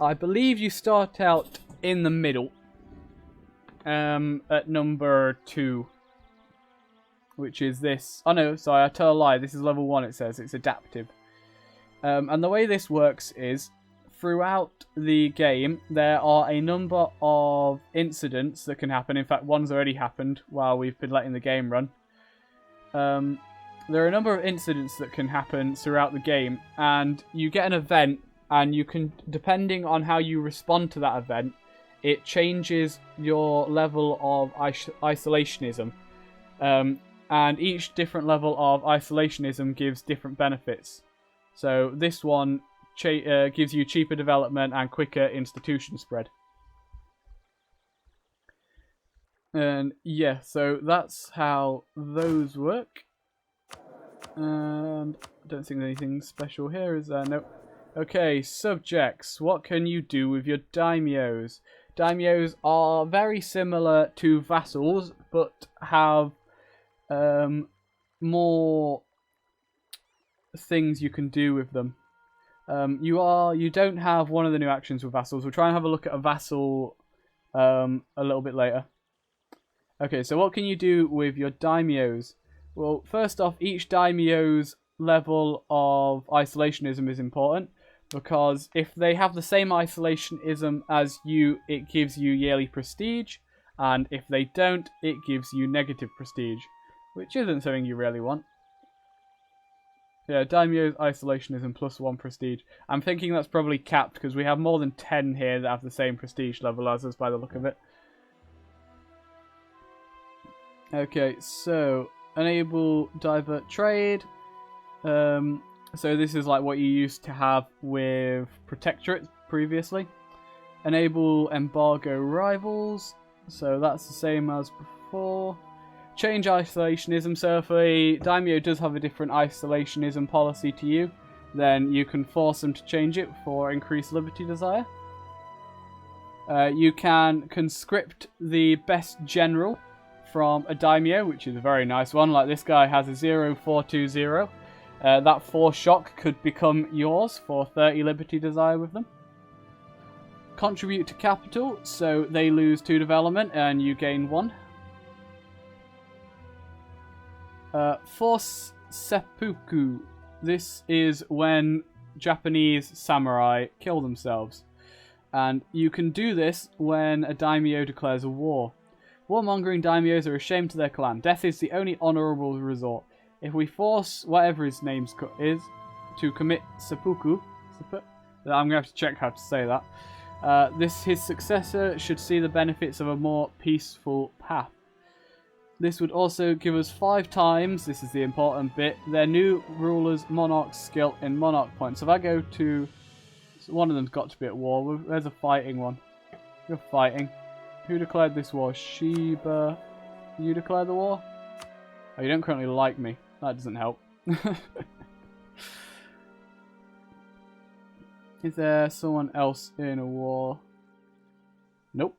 I believe you start out in the middle at number 2, which is this. Oh no, sorry, I tell a lie. This is level 1, it says. It's adaptive. And the way this works is, throughout the game, there are a number of incidents that can happen. In fact, one's already happened while we've been letting the game run. There are a number of incidents that can happen throughout the game, and you get an event, and you can, depending on how you respond to that event, it changes your level of isolationism. And each different level of isolationism gives different benefits. So this one gives you cheaper development and quicker institution spread. And yeah, so that's how those work. And I don't think there's anything special here, is there? Nope. Okay, subjects. What can you do with your daimyos? Daimyos are very similar to vassals, but have more things you can do with them. You don't have one of the new actions with vassals. We'll try and have a look at a vassal a little bit later. Okay, so what can you do with your daimyos? Well, first off, each daimyo's level of isolationism is important, because if they have the same isolationism as you, it gives you yearly prestige, and if they don't, it gives you negative prestige, which isn't something you really want. Yeah, daimyo's isolationism plus 1 prestige. I'm thinking that's probably capped, because we have more than 10 here that have the same prestige level as us by the look of it. Okay, so enable divert trade. So this is like what you used to have with protectorates previously. Enable embargo rivals. So that's the same as before. Change isolationism. So if a daimyo does have a different isolationism policy to you, then you can force them to change it for increased liberty desire. You can conscript the best general from a daimyo, which is a very nice one. Like this guy has a 0420. That 4 shock could become yours for 30 liberty desire with them. Contribute to capital, so they lose 2 development and you gain 1. Force seppuku. This is when Japanese samurai kill themselves. And you can do this when a daimyo declares a war. Warmongering daimyos are ashamed to their clan. Death is the only honourable resort. If we force whatever his name is to commit seppuku, I'm going to have to check how to say that. His successor should see the benefits of a more peaceful path. This would also give us 5 times, this is the important bit, their new ruler's monarch skill in monarch points. So if I go to... one of them's got to be at war. Where's a fighting one? You're fighting. Who declared this war? Shiba. You declare the war? Oh, you don't currently like me. That doesn't help. Is there someone else in a war? Nope.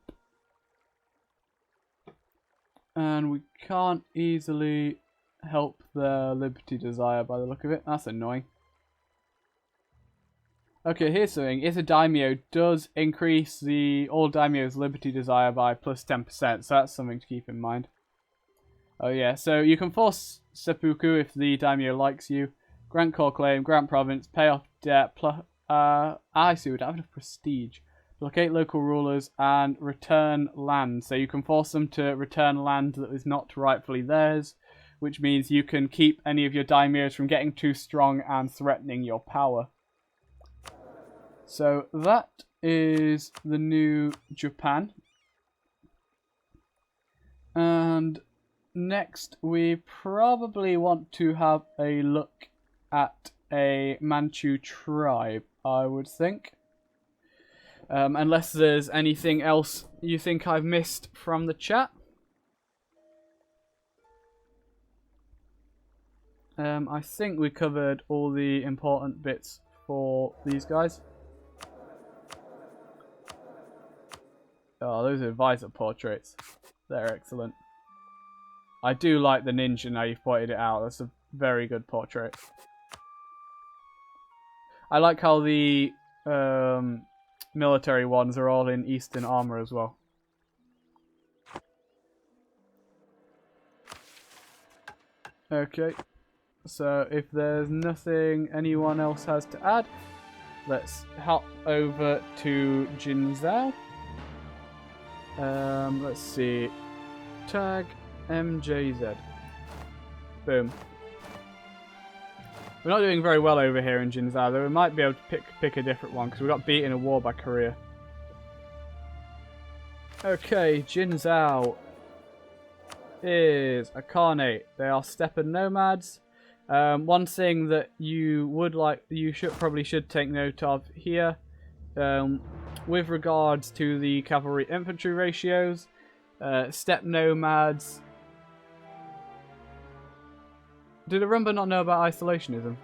And we can't easily help their liberty desire by the look of it. That's annoying. Okay, here's something. If a daimyo does increase all daimyo's liberty desire by plus 10%, so that's something to keep in mind. Oh yeah, so you can force seppuku if the daimyo likes you. Grant core claim, grant province, pay off debt, I see, we don't have enough prestige. Locate local rulers and return land. So you can force them to return land that is not rightfully theirs, which means you can keep any of your daimyos from getting too strong and threatening your power. So that is the new Japan. And next we probably want to have a look at a Manchu tribe, I would think. Unless there's anything else you think I've missed from the chat. I think we covered all the important bits for these guys. Oh, those are advisor portraits. They're excellent. I do like the ninja now you've pointed it out. That's a very good portrait. I like how the military ones are all in Eastern armor as well. Okay. So if there's nothing anyone else has to add, let's hop over to Jinzhou. Let's see. Tag MJZ. Boom. We're not doing very well over here in Jinzhou, though we might be able to pick a different one because we got beat in a war by Korea. Okay, Jinzhou is a Khanate. They are steppe nomads. One thing that you should take note of here, with regards to the cavalry infantry ratios, steppe nomads. Did Arumba not know about isolationism?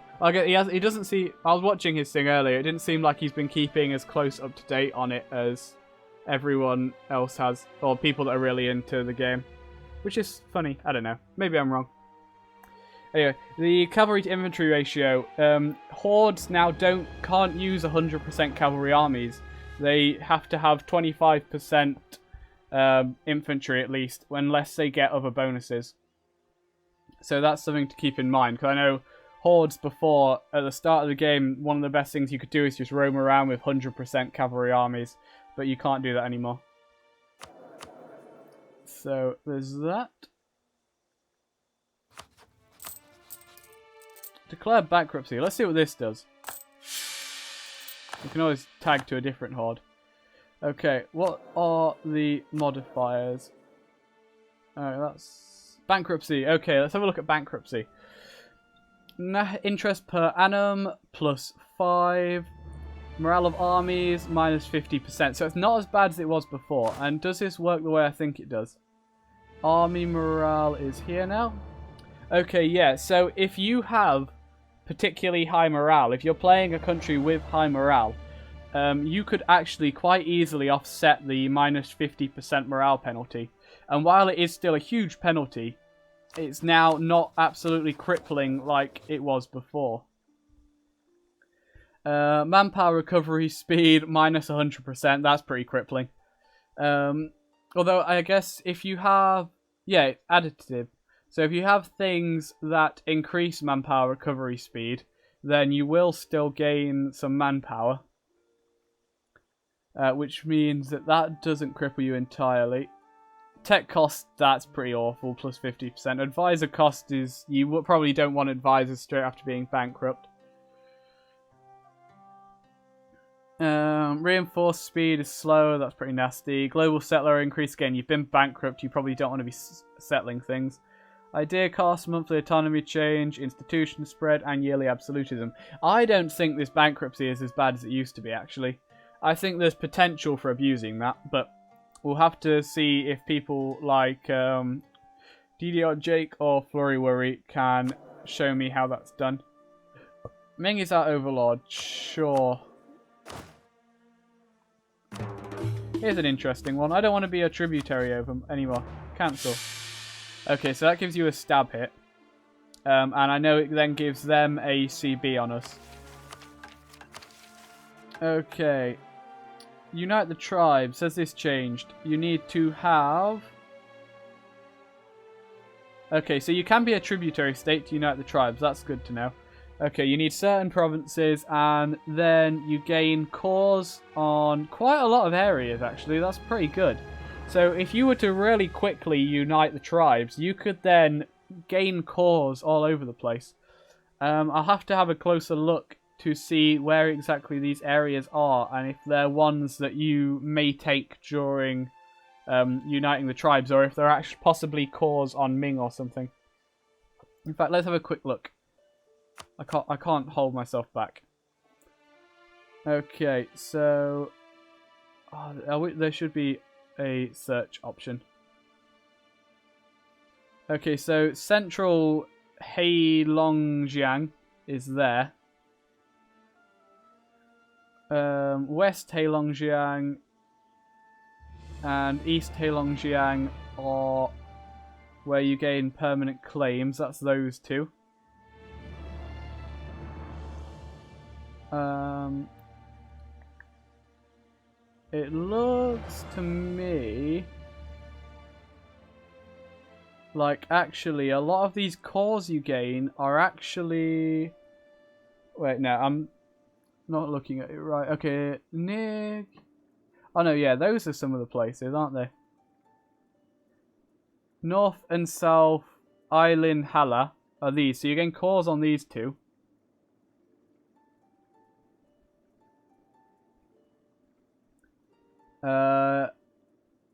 He doesn't see. I was watching his thing earlier. It didn't seem like he's been keeping as close up to date on it as everyone else has, or people that are really into the game, which is funny. I don't know. Maybe I'm wrong. Anyway, the cavalry to infantry ratio. Hordes now can't use 100% cavalry armies. They have to have 25% infantry at least, unless they get other bonuses. So that's something to keep in mind, because I know Hordes before, at the start of the game, one of the best things you could do is just roam around with 100% cavalry armies, but you can't do that anymore. So there's that. Declare bankruptcy. Let's see what this does. You can always tag to a different horde. Okay, what are the modifiers? Alright, that's bankruptcy. Okay, let's have a look at bankruptcy. Interest per annum +5. Morale of armies -50%. So it's not as bad as it was before. And does this work the way I think it does? Army morale is here now. Okay, yeah. So if you have particularly high morale, if you're playing a country with high morale, you could actually quite easily offset the -50% morale penalty. And while it is still a huge penalty, it's now not absolutely crippling like it was before. Manpower recovery speed -100%. That's pretty crippling. Although I guess if you have... Yeah, it's additive. So if you have things that increase manpower recovery speed, then you will still gain some manpower. Which means that doesn't cripple you entirely. Tech cost, that's pretty awful, +50%. Advisor cost is... You probably don't want advisors straight after being bankrupt. Reinforced speed is slow, that's pretty nasty. Global settler increase, again, you've been bankrupt, you probably don't want to be settling things. Idea cost, monthly autonomy change, institution spread, and yearly absolutism. I don't think this bankruptcy is as bad as it used to be, actually. I think there's potential for abusing that, but we'll have to see if people like DDR Jake or Flurry Worry can show me how that's done. Ming is our overlord, sure. Here's an interesting one. I don't want to be a tributary over them anymore. Cancel. Okay, so that gives you a stab hit. And I know it then gives them a CB on us. Okay. Unite the tribes. Has this changed? You need to have... Okay, so you can be a tributary state to unite the tribes. That's good to know. Okay, you need certain provinces, and then you gain cores on quite a lot of areas, actually. That's pretty good. So if you were to really quickly unite the tribes, you could then gain cores all over the place. I'll have to have a closer look to see where exactly these areas are, and if they're ones that you may take during uniting the tribes, or if they're actually possibly cores on Ming or something. In fact, let's have a quick look. I can't hold myself back. Okay, so there should be a search option. Okay, so central Heilongjiang is there. West Heilongjiang and East Heilongjiang are where you gain permanent claims. That's those two. It looks to me like actually a lot of these cores you gain are actually... Wait, no, I'm not looking at it right. Okay, Nick... Oh no, yeah, those are some of the places, aren't they? North and South Island Hala are these, so you gain cores on these two.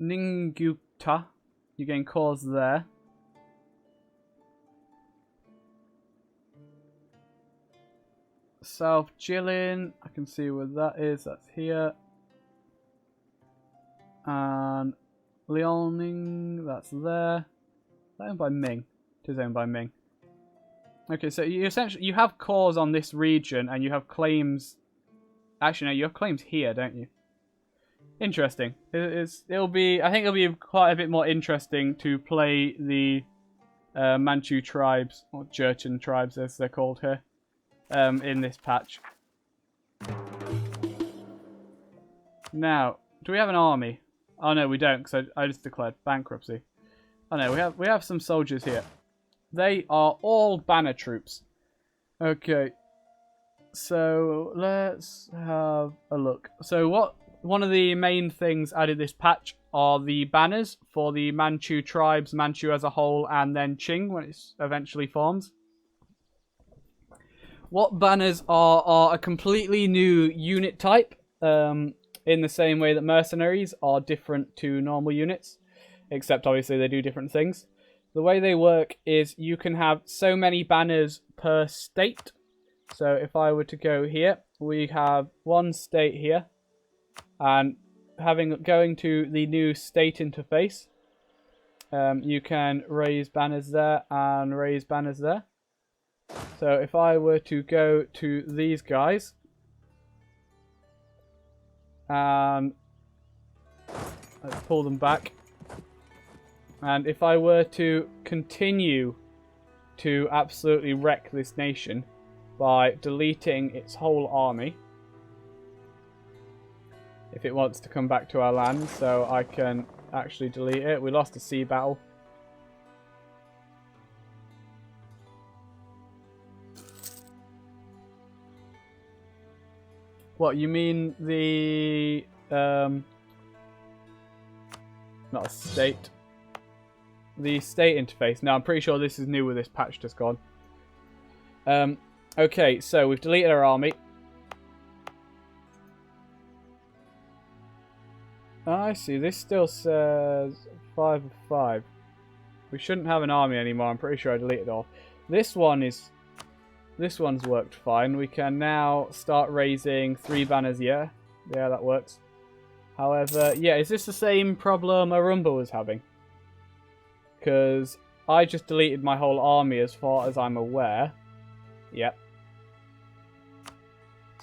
Ningukta, you gain cores there. South Jilin, I can see where that is, that's here. And Liaoning, that's there. Is that owned by Ming? It is owned by Ming. Okay, so you essentially you have cores on this region and you have claims. Actually, no, you have claims here, don't you? Interesting. It'll be. I think it'll be quite a bit more interesting to play the Manchu tribes or Jurchen tribes, as they're called here, in this patch. Now, do we have an army? Oh no, we don't, because I just declared bankruptcy. Oh no, we have some soldiers here. They are all banner troops. Okay, so let's have a look. So one of the main things added this patch are the banners for the Manchu tribes, Manchu as a whole, and then Qing when it eventually forms. What banners are a completely new unit type, in the same way that mercenaries are different to normal units, except obviously they do different things. The way they work is you can have so many banners per state. So if I were to go here, we have one state here, and going to the new state interface, you can raise banners there and raise banners there. So if I were to go to these guys, and let's pull them back, and if I were to continue to absolutely wreck this nation by deleting its whole army, if it wants to come back to our land, so I can actually delete it. We lost a sea battle. What, you mean the... not a state. The state interface. Now, I'm pretty sure this is new with this patch just gone. Okay, so we've deleted our army. I see, this still says 5 of 5. We shouldn't have an army anymore, I'm pretty sure I deleted it all. This one's worked fine. We can now start raising 3 banners, yeah, that works. However, yeah, is this the same problem Arumba was having? Because I just deleted my whole army as far as I'm aware. Yep.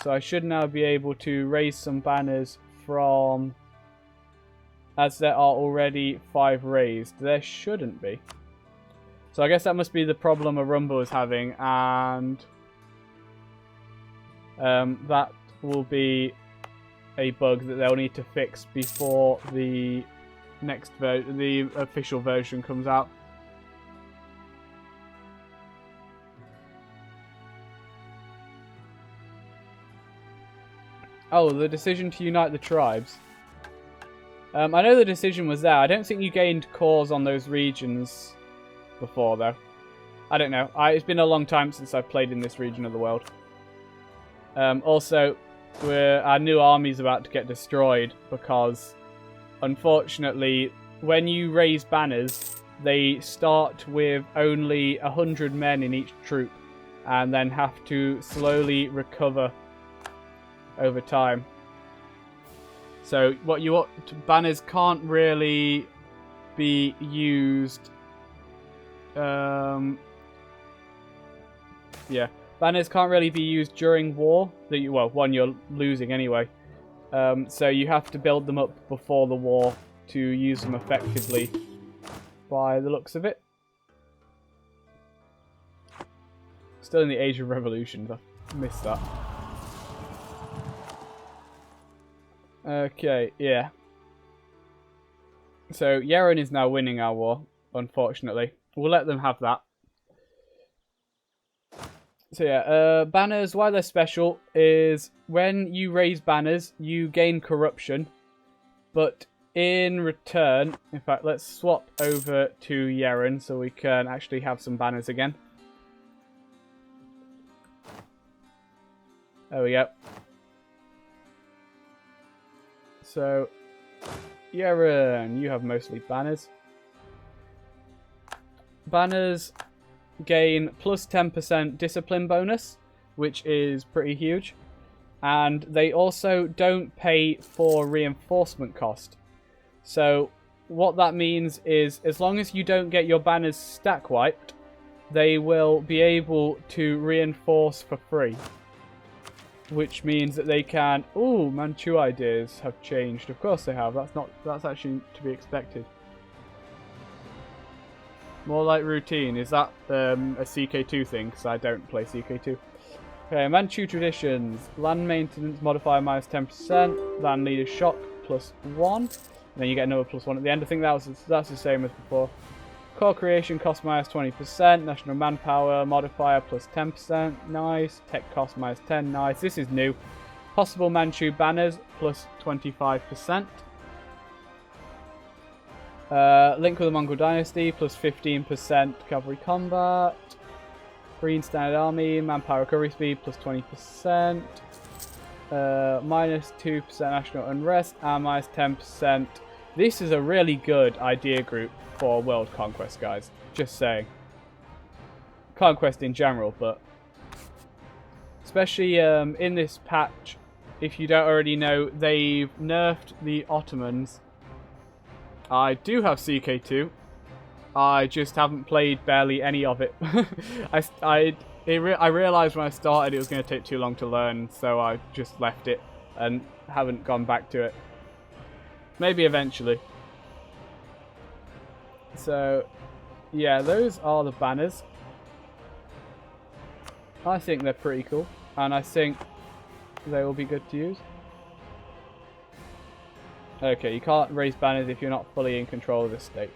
So I should now be able to raise some banners from... As there are already 5 raised. There shouldn't be. So I guess that must be the problem Arumba was having, and that will be a bug that they'll need to fix before the next the official version comes out. Oh, the decision to unite the tribes. I know the decision was there. I don't think you gained cores on those regions before, though. I don't know. It's been a long time since I've played in this region of the world. Also, our new army's about to get destroyed because, unfortunately, when you raise banners, they start with only 100 men in each troop and then have to slowly recover over time. So banners can't really be used Yeah. Banners can't really be used during war. Well, one, you're losing anyway. So you have to build them up before the war to use them effectively by the looks of it. Still in the age of revolutions. I missed that. Okay, yeah. So Yeren is now winning our war, unfortunately. We'll let them have that. So yeah, banners, why they're special is when you raise banners, you gain corruption. But in return, in fact, let's swap over to Yeren so we can actually have some banners again. There we go. So, Yeren, you have mostly banners. Banners gain plus 10% discipline bonus, which is pretty huge. And they also don't pay for reinforcement cost. So what that means is as long as you don't get your banners stack wiped, they will be able to reinforce for free. Which means that they can... Ooh, Manchu ideas have changed. Of course they have. That's actually to be expected. More like routine. Is that a CK2 thing? Because I don't play CK2. Okay, Manchu traditions. Land maintenance modifier minus 10%. Land leader shock plus 1. And then you get another plus 1 at the end. I think that's the same as before. Core creation cost minus 20%. National manpower modifier plus 10%. Nice. Tech cost minus 10. Nice. This is new. Possible Manchu banners plus 25%. Link with the Mongol Dynasty plus 15% cavalry combat. Green Standard Army, manpower recovery speed plus 20%. Minus 2% national unrest and minus 10%. This is a really good idea group for world conquest, guys. Just saying. Conquest in general, but especially in this patch, if you don't already know, they've nerfed the Ottomans. I do have CK2. I just haven't played barely any of it. I realised when I started it was going to take too long to learn, so I just left it and haven't gone back to it. Maybe eventually. So, yeah, those are the banners. I think they're pretty cool, and I think they will be good to use. Okay, you can't raise banners if you're not fully in control of the state.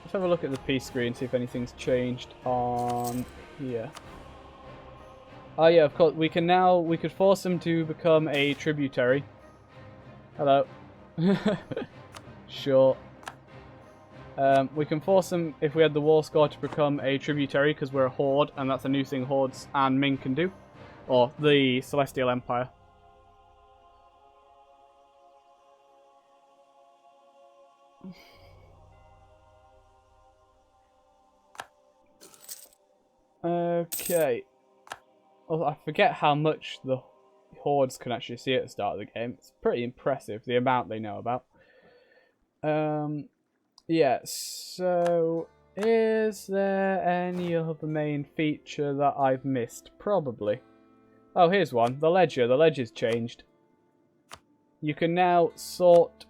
Let's have a look at the peace screen, see if anything's changed on here. Oh yeah, of course, we could force them to become a tributary. Hello. Sure. We can force them, if we had the war score, to become a tributary, because we're a horde, and that's a new thing hordes and Ming can do. Or the Celestial Empire. Okay. Well, I forget how much the hordes can actually see at the start of the game. It's pretty impressive, the amount they know about. Yeah, so is there any other main feature that I've missed? Probably. Oh, here's one. The ledger. The ledger's changed. You can now sort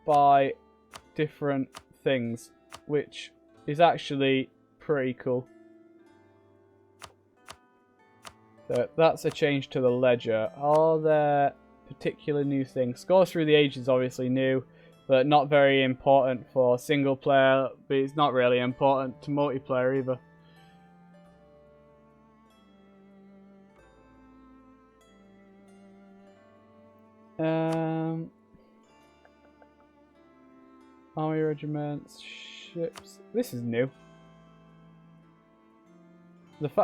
by different things, which is actually pretty cool. So that's a change to the ledger. Are there particular new things? Scores through the ages is obviously new, but not very important for single player, but it's not really important to multiplayer either. Army regiments, ships. This is new.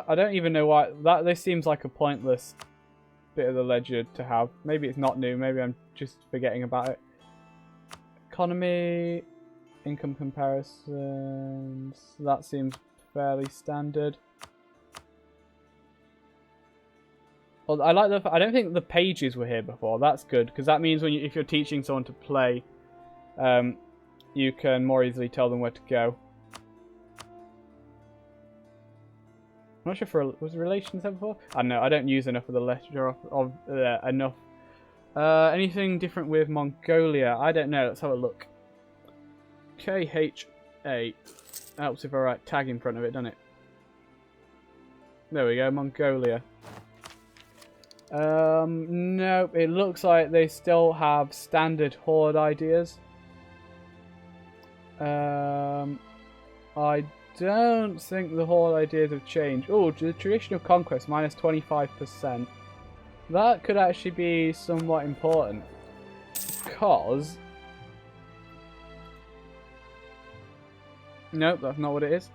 I don't even know why this seems like a pointless bit of the ledger to have. Maybe it's not new. Maybe I'm just forgetting about it. Economy, income comparisons. That seems fairly standard. Well, I don't think the pages were here before. That's good because that means if you're teaching someone to play, you can more easily tell them where to go. not sure for was relations there before. I don't know. I don't use enough of the letter of enough. Anything different with Mongolia? I don't know. Let's have a look. KHA helps if I write tag in front of it, doesn't it? There we go, Mongolia. No, it looks like they still have standard horde ideas. I don't think the horde ideas have changed. Oh, the tradition of conquest minus 25%. That could actually be somewhat important, because nope, that's not what it is.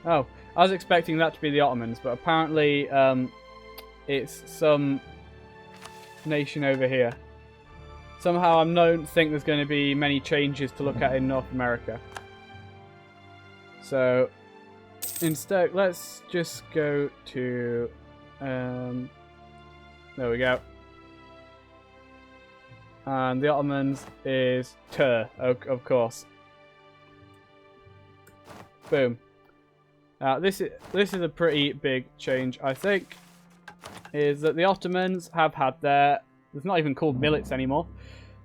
Oh, I was expecting that to be the Ottomans, but apparently it's some nation over here. Somehow I don't think there's going to be many changes to look at in North America. So instead, let's just go to... there we go. And the Ottomans is Tur, of course. Boom. This is a pretty big change, I think. Is that the Ottomans have had their... It's not even called millets anymore.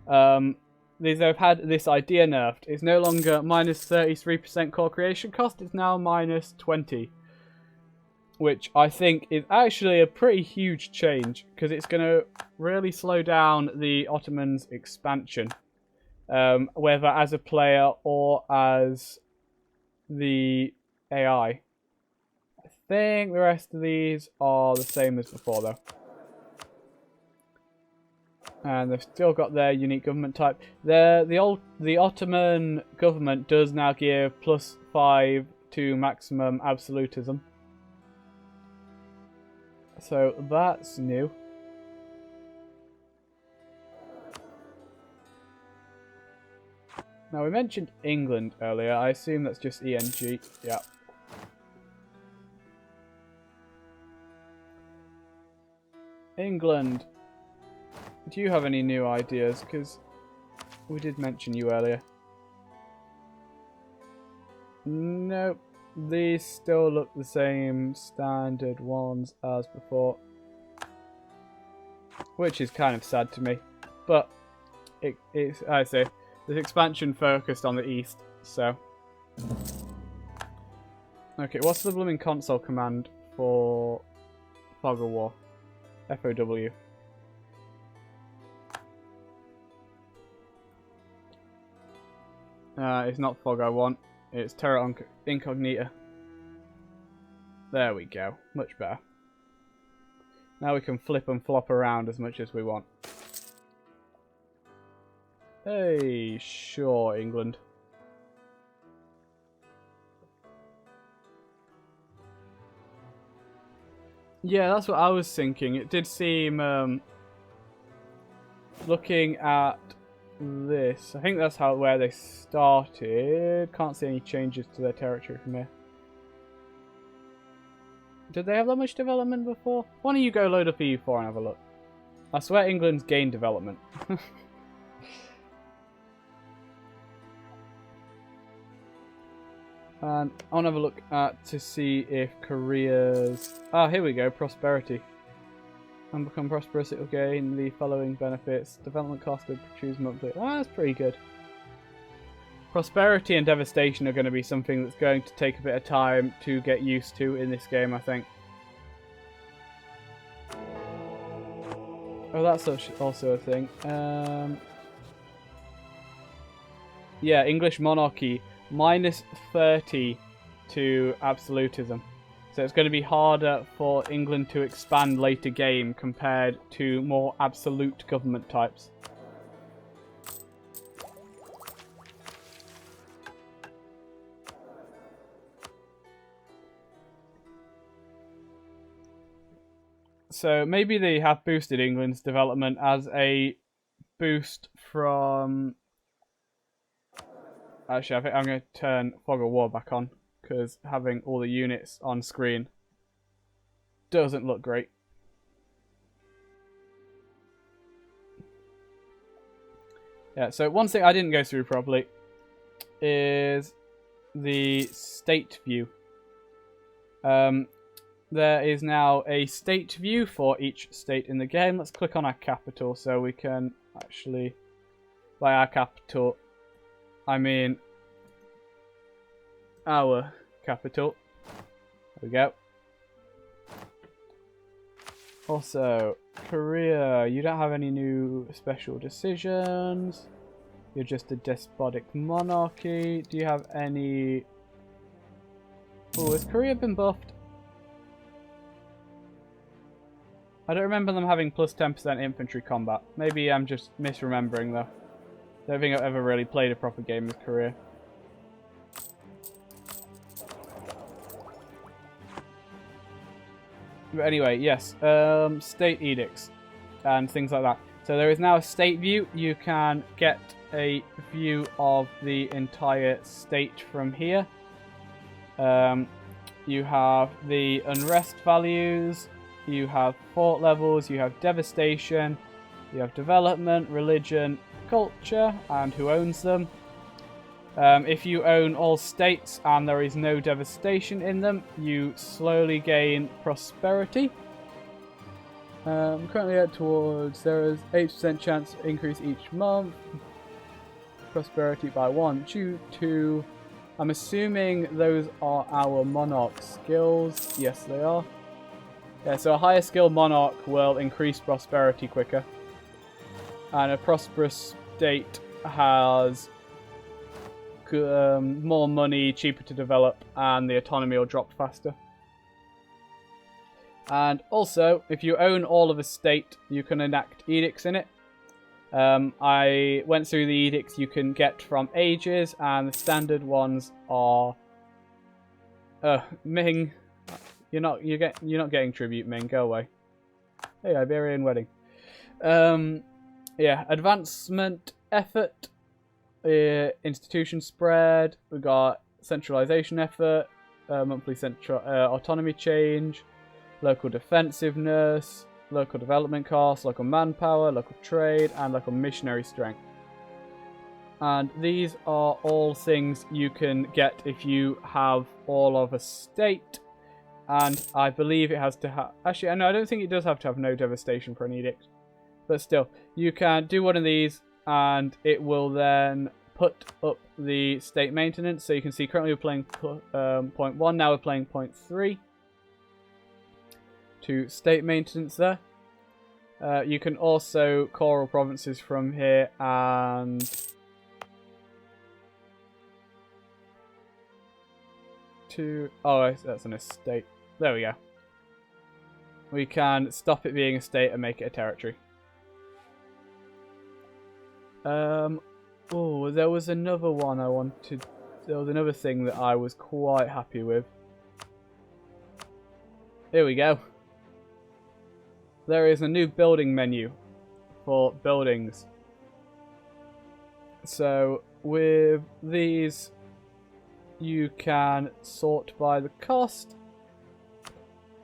They've had this idea nerfed. It's no longer minus 33% core creation cost. It's now minus 20. Which I think is actually a pretty huge change, because it's going to really slow down the Ottomans' expansion. Whether as a player or as the AI. I think the rest of these are the same as before, though. And they've still got their unique government type. The Ottoman government does now give +5 to maximum absolutism. So that's new. Now we mentioned England earlier. I assume that's just ENG. Yeah. England. Do you have any new ideas? Because we did mention you earlier. Nope. These still look the same standard ones as before. Which is kind of sad to me. But it's, I say, there's expansion focused on the east, so. Okay, what's the blooming console command for Fog of War? FOW. It's not Fog I want. It's Terra Incognita. There we go. Much better. Now we can flip and flop around as much as we want. Hey, sure, England. Yeah, that's what I was thinking. It did seem, looking at this, I think that's where they started. Can't see any changes to their territory from here. Did they have that much development before? Why don't you go load up EU4 and have a look? I swear England's gained development. And I want to have a look to see if Korea's... Ah, here we go, prosperity. And become prosperous, it will gain the following benefits. Development cost of choose monthly. Ah, that's pretty good. Prosperity and devastation are going to be something that's going to take a bit of time to get used to in this game, I think. Oh, that's also a thing. Yeah, English monarchy. -30 to absolutism. So it's going to be harder for England to expand later game compared to more absolute government types. So maybe they have boosted England's development as a boost from... Actually, I think I'm going to turn Fog of War back on, because having all the units on screen doesn't look great. Yeah, so one thing I didn't go through properly is the state view. There is now a state view for each state in the game. Let's click on our capital so we can actually, by our capital, I mean our capital. There we go. Also, Korea, you don't have any new special decisions. You're just a despotic monarchy. Do you have any... Oh, has Korea been buffed? I don't remember them having plus 10% infantry combat. Maybe I'm just misremembering though. Don't think I've ever really played a proper game with Korea. But anyway, yes, state edicts and things like that. So there is now a state view. You can get a view of the entire state from here. You have the unrest values, you have fort levels, you have devastation, you have development, religion, culture, and who owns them. If you own all states and there is no devastation in them, you slowly gain prosperity. Currently at towards, there is 8% chance increase each month. Prosperity by 1, 2. I'm assuming those are our monarch skills. Yes, they are. Yeah, so a higher skill monarch will increase prosperity quicker. And a prosperous state has more money, cheaper to develop, and the autonomy will drop faster. And also, if you own all of a state, you can enact edicts in it. I went through the edicts you can get from ages, and the standard ones are Ming. You're not getting tribute, Ming. Go away. Hey, Iberian wedding. Yeah, advancement effort, institution spread. We got centralization effort, monthly autonomy change, local defensiveness, local development costs, local manpower, local trade, and local missionary strength. And these are all things you can get if you have all of a state. And I believe it has to have... Actually, no, I don't think it does have to have no devastation for an edict. But still, you can do one of these, and it will then put up the state maintenance. So you can see currently we're playing 0.1, now we're playing 0.3. To state maintenance there. You can also choral provinces from here and to... Oh, that's an estate. There we go. We can stop it being a state and make it a territory. Oh, there was another one I wanted... There was another thing that I was quite happy with. Here we go. There is a new building menu for buildings. So with these, you can sort by the cost,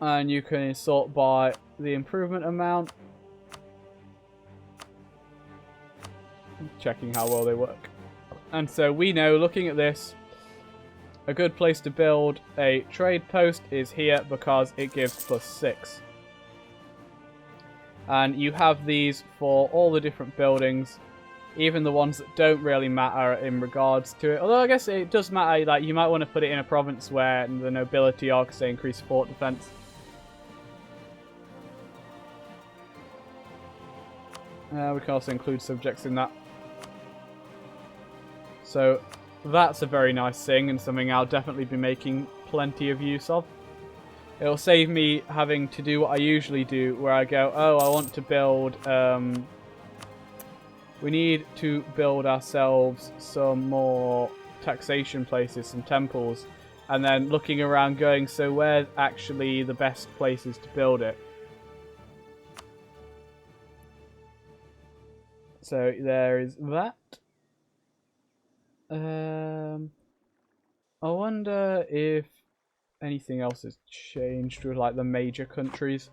and you can sort by the improvement amount. Checking how well they work. And so we know, looking at this, a good place to build a trade post is here because it gives +6. And you have these for all the different buildings, even the ones that don't really matter in regards to it. Although I guess it does matter, like you might want to put it in a province where the nobility are, because they increase fort defense. We can also include subjects in that. So that's a very nice thing, and something I'll definitely be making plenty of use of. It'll save me having to do what I usually do, where I go, oh, I want to build, we need to build ourselves some more taxation places, some temples, and then looking around going, so where's actually the best places to build it? So there is that. I wonder if anything else has changed with like the major countries.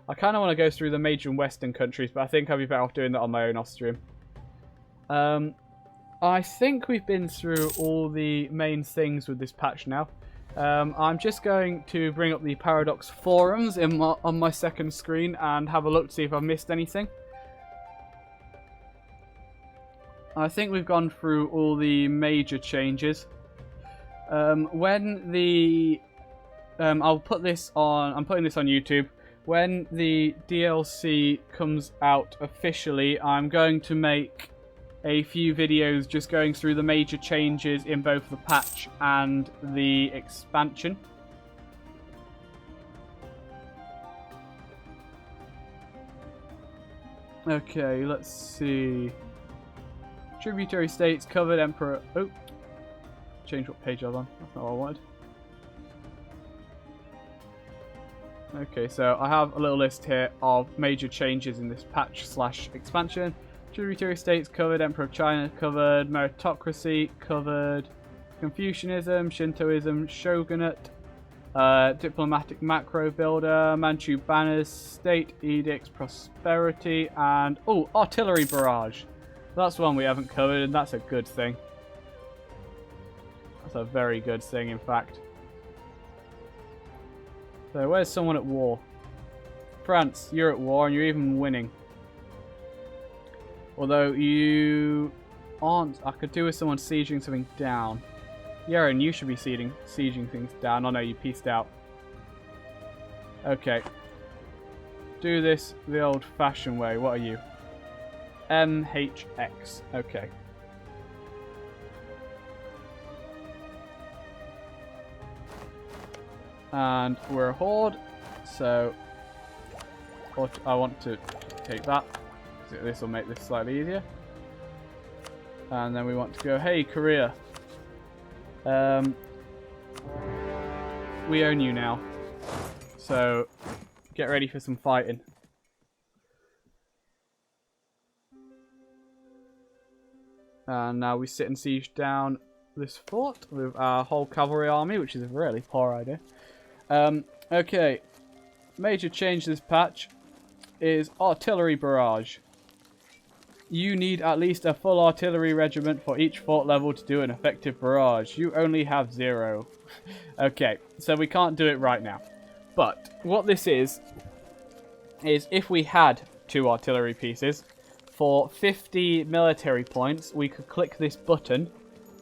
I kind of want to go through the major and western countries, but I think I'd be better off doing that on my own off stream. I I think we've been through all the main things with this patch now. I'm just going to bring up the Paradox forums on my second screen and have a look to see if I've missed anything. I think we've gone through all the major changes. When the I'll put this on. I'm putting this on YouTube. When the DLC comes out officially, I'm going to make a few videos just going through the major changes in both the patch and the expansion. Okay, let's see. Tributary states covered Emperor. Oh, change what page I was on. That's not what I wanted. Okay, so I have a little list here of major changes in this patch / expansion. Tributary states covered, Emperor of China covered, meritocracy covered, Confucianism, Shintoism, shogunate, diplomatic macro builder, Manchu banners, state edicts, prosperity, and artillery barrage. That's one we haven't covered, and that's a good thing. That's a very good thing, in fact. So, where's someone at war? France, you're at war and you're even winning. Although you aren't. I could do with someone sieging something down. Yeah, and you should be sieging things down. Oh no, you pieced out. Okay. Do this the old-fashioned way. What are you? MHX. Okay. And we're a horde, so I want to take that. This will make this slightly easier. And then we want to go, hey, Korea. We own you now. So, get ready for some fighting. And now we sit and siege down this fort with our whole cavalry army, which is a really poor idea. Okay. Major change this patch is artillery barrage. You need at least a full artillery regiment for each fort level to do an effective barrage. You only have 0. Okay, so we can't do it right now. But what this is if we had 2 artillery pieces, for 50 military points, we could click this button,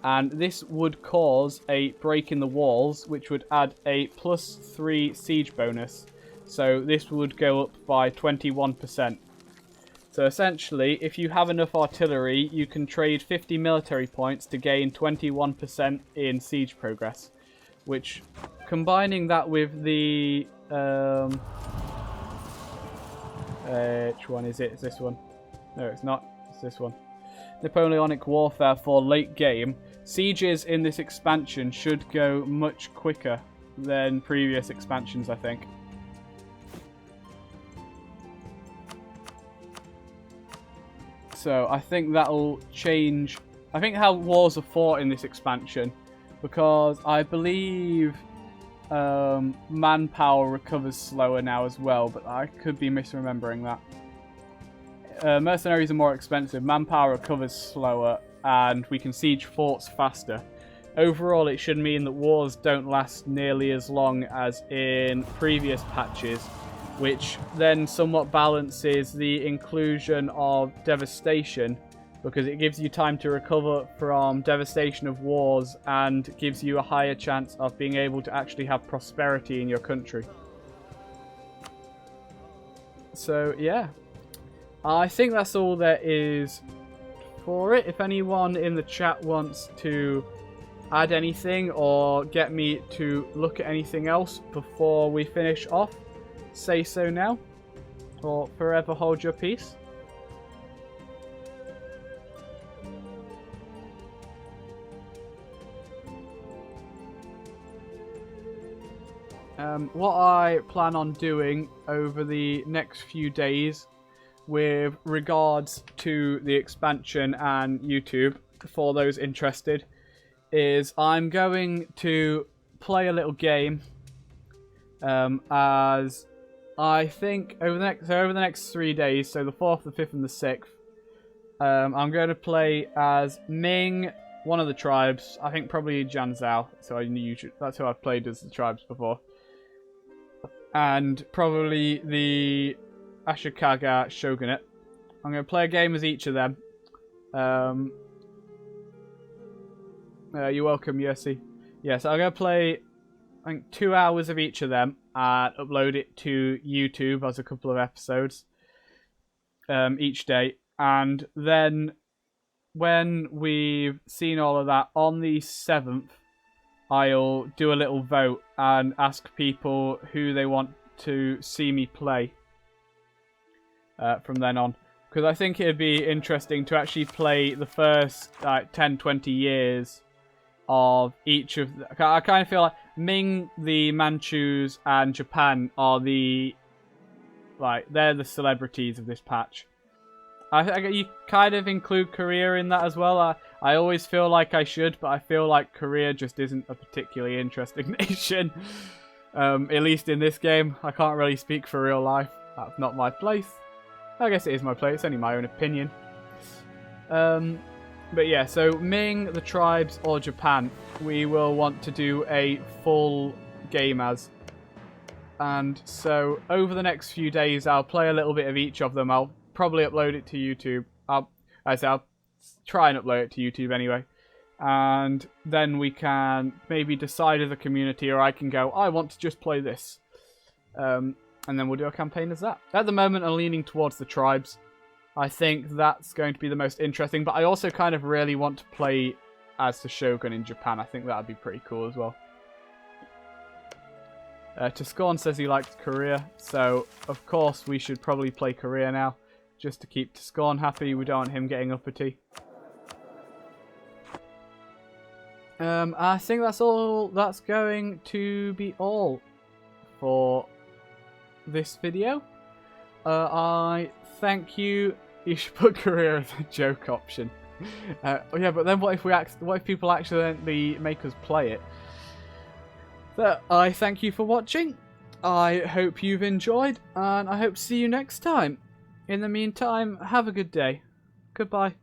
and this would cause a break in the walls, which would add a +3 siege bonus. So this would go up by 21%. So essentially, if you have enough artillery, you can trade 50 military points to gain 21% in siege progress. Which, combining that with the... which one is it? Is this one? No, it's not. It's this one. Napoleonic Warfare for late game. Sieges in this expansion should go much quicker than previous expansions, I think. So I think that'll change. I think how wars are fought in this expansion, because I believe manpower recovers slower now as well, but I could be misremembering that. Mercenaries are more expensive, manpower recovers slower, and we can siege forts faster. Overall, it should mean that wars don't last nearly as long as in previous patches, which then somewhat balances the inclusion of devastation, because it gives you time to recover from devastation of wars and gives you a higher chance of being able to actually have prosperity in your country. So, yeah. I think that's all there is for it. If anyone in the chat wants to add anything or get me to look at anything else before we finish off, say so now, or forever hold your peace. What I plan on doing over the next few days with regards to the expansion and YouTube, for those interested, is I'm going to play a little game as I think over the next 3 days, so the 4th, the 5th and the 6th, I'm going to play as Ming, one of the tribes. I think probably Janzhao. So that's who I've played as the tribes before. And probably the Ashikaga Shogunate. I'm going to play a game as each of them. You're welcome, Yossi. Yeah, so I'm going to play, I think, 2 hours of each of them and upload it to YouTube as a couple of episodes each day. And then when we've seen all of that, on the 7th, I'll do a little vote and ask people who they want to see me play from then on. Because I think it'd be interesting to actually play the first 10, 20 years of each of the... I kind of feel like Ming, the Manchus, and Japan are the... they're the celebrities of this patch. You kind of include Korea in that as well. I always feel like I should, but I feel like Korea just isn't a particularly interesting nation. At least in this game. I can't really speak for real life. That's not my place. I guess it is my place. It's only my own opinion. But yeah, so Ming, the tribes, or Japan, we will want to do a full game as. And so over the next few days, I'll play a little bit of each of them. I'll probably upload it to YouTube. I'll try and upload it to YouTube anyway. And then we can maybe decide as a community, or I can go, I want to just play this. And then we'll do a campaign as that. At the moment, I'm leaning towards the tribes. I think that's going to be the most interesting, but I also kind of really want to play as the Shogun in Japan. I think that would be pretty cool as well. Toscorn says he likes Korea, so of course we should probably play Korea now, just to keep Toscorn happy. We don't want him getting uppity. I think that's all. That's going to be all for this video. I thank you. You should put Korea as a joke option. Yeah, but then what if people accidentally make us play it? So I thank you for watching. I hope you've enjoyed, and I hope to see you next time. In the meantime, have a good day. Goodbye.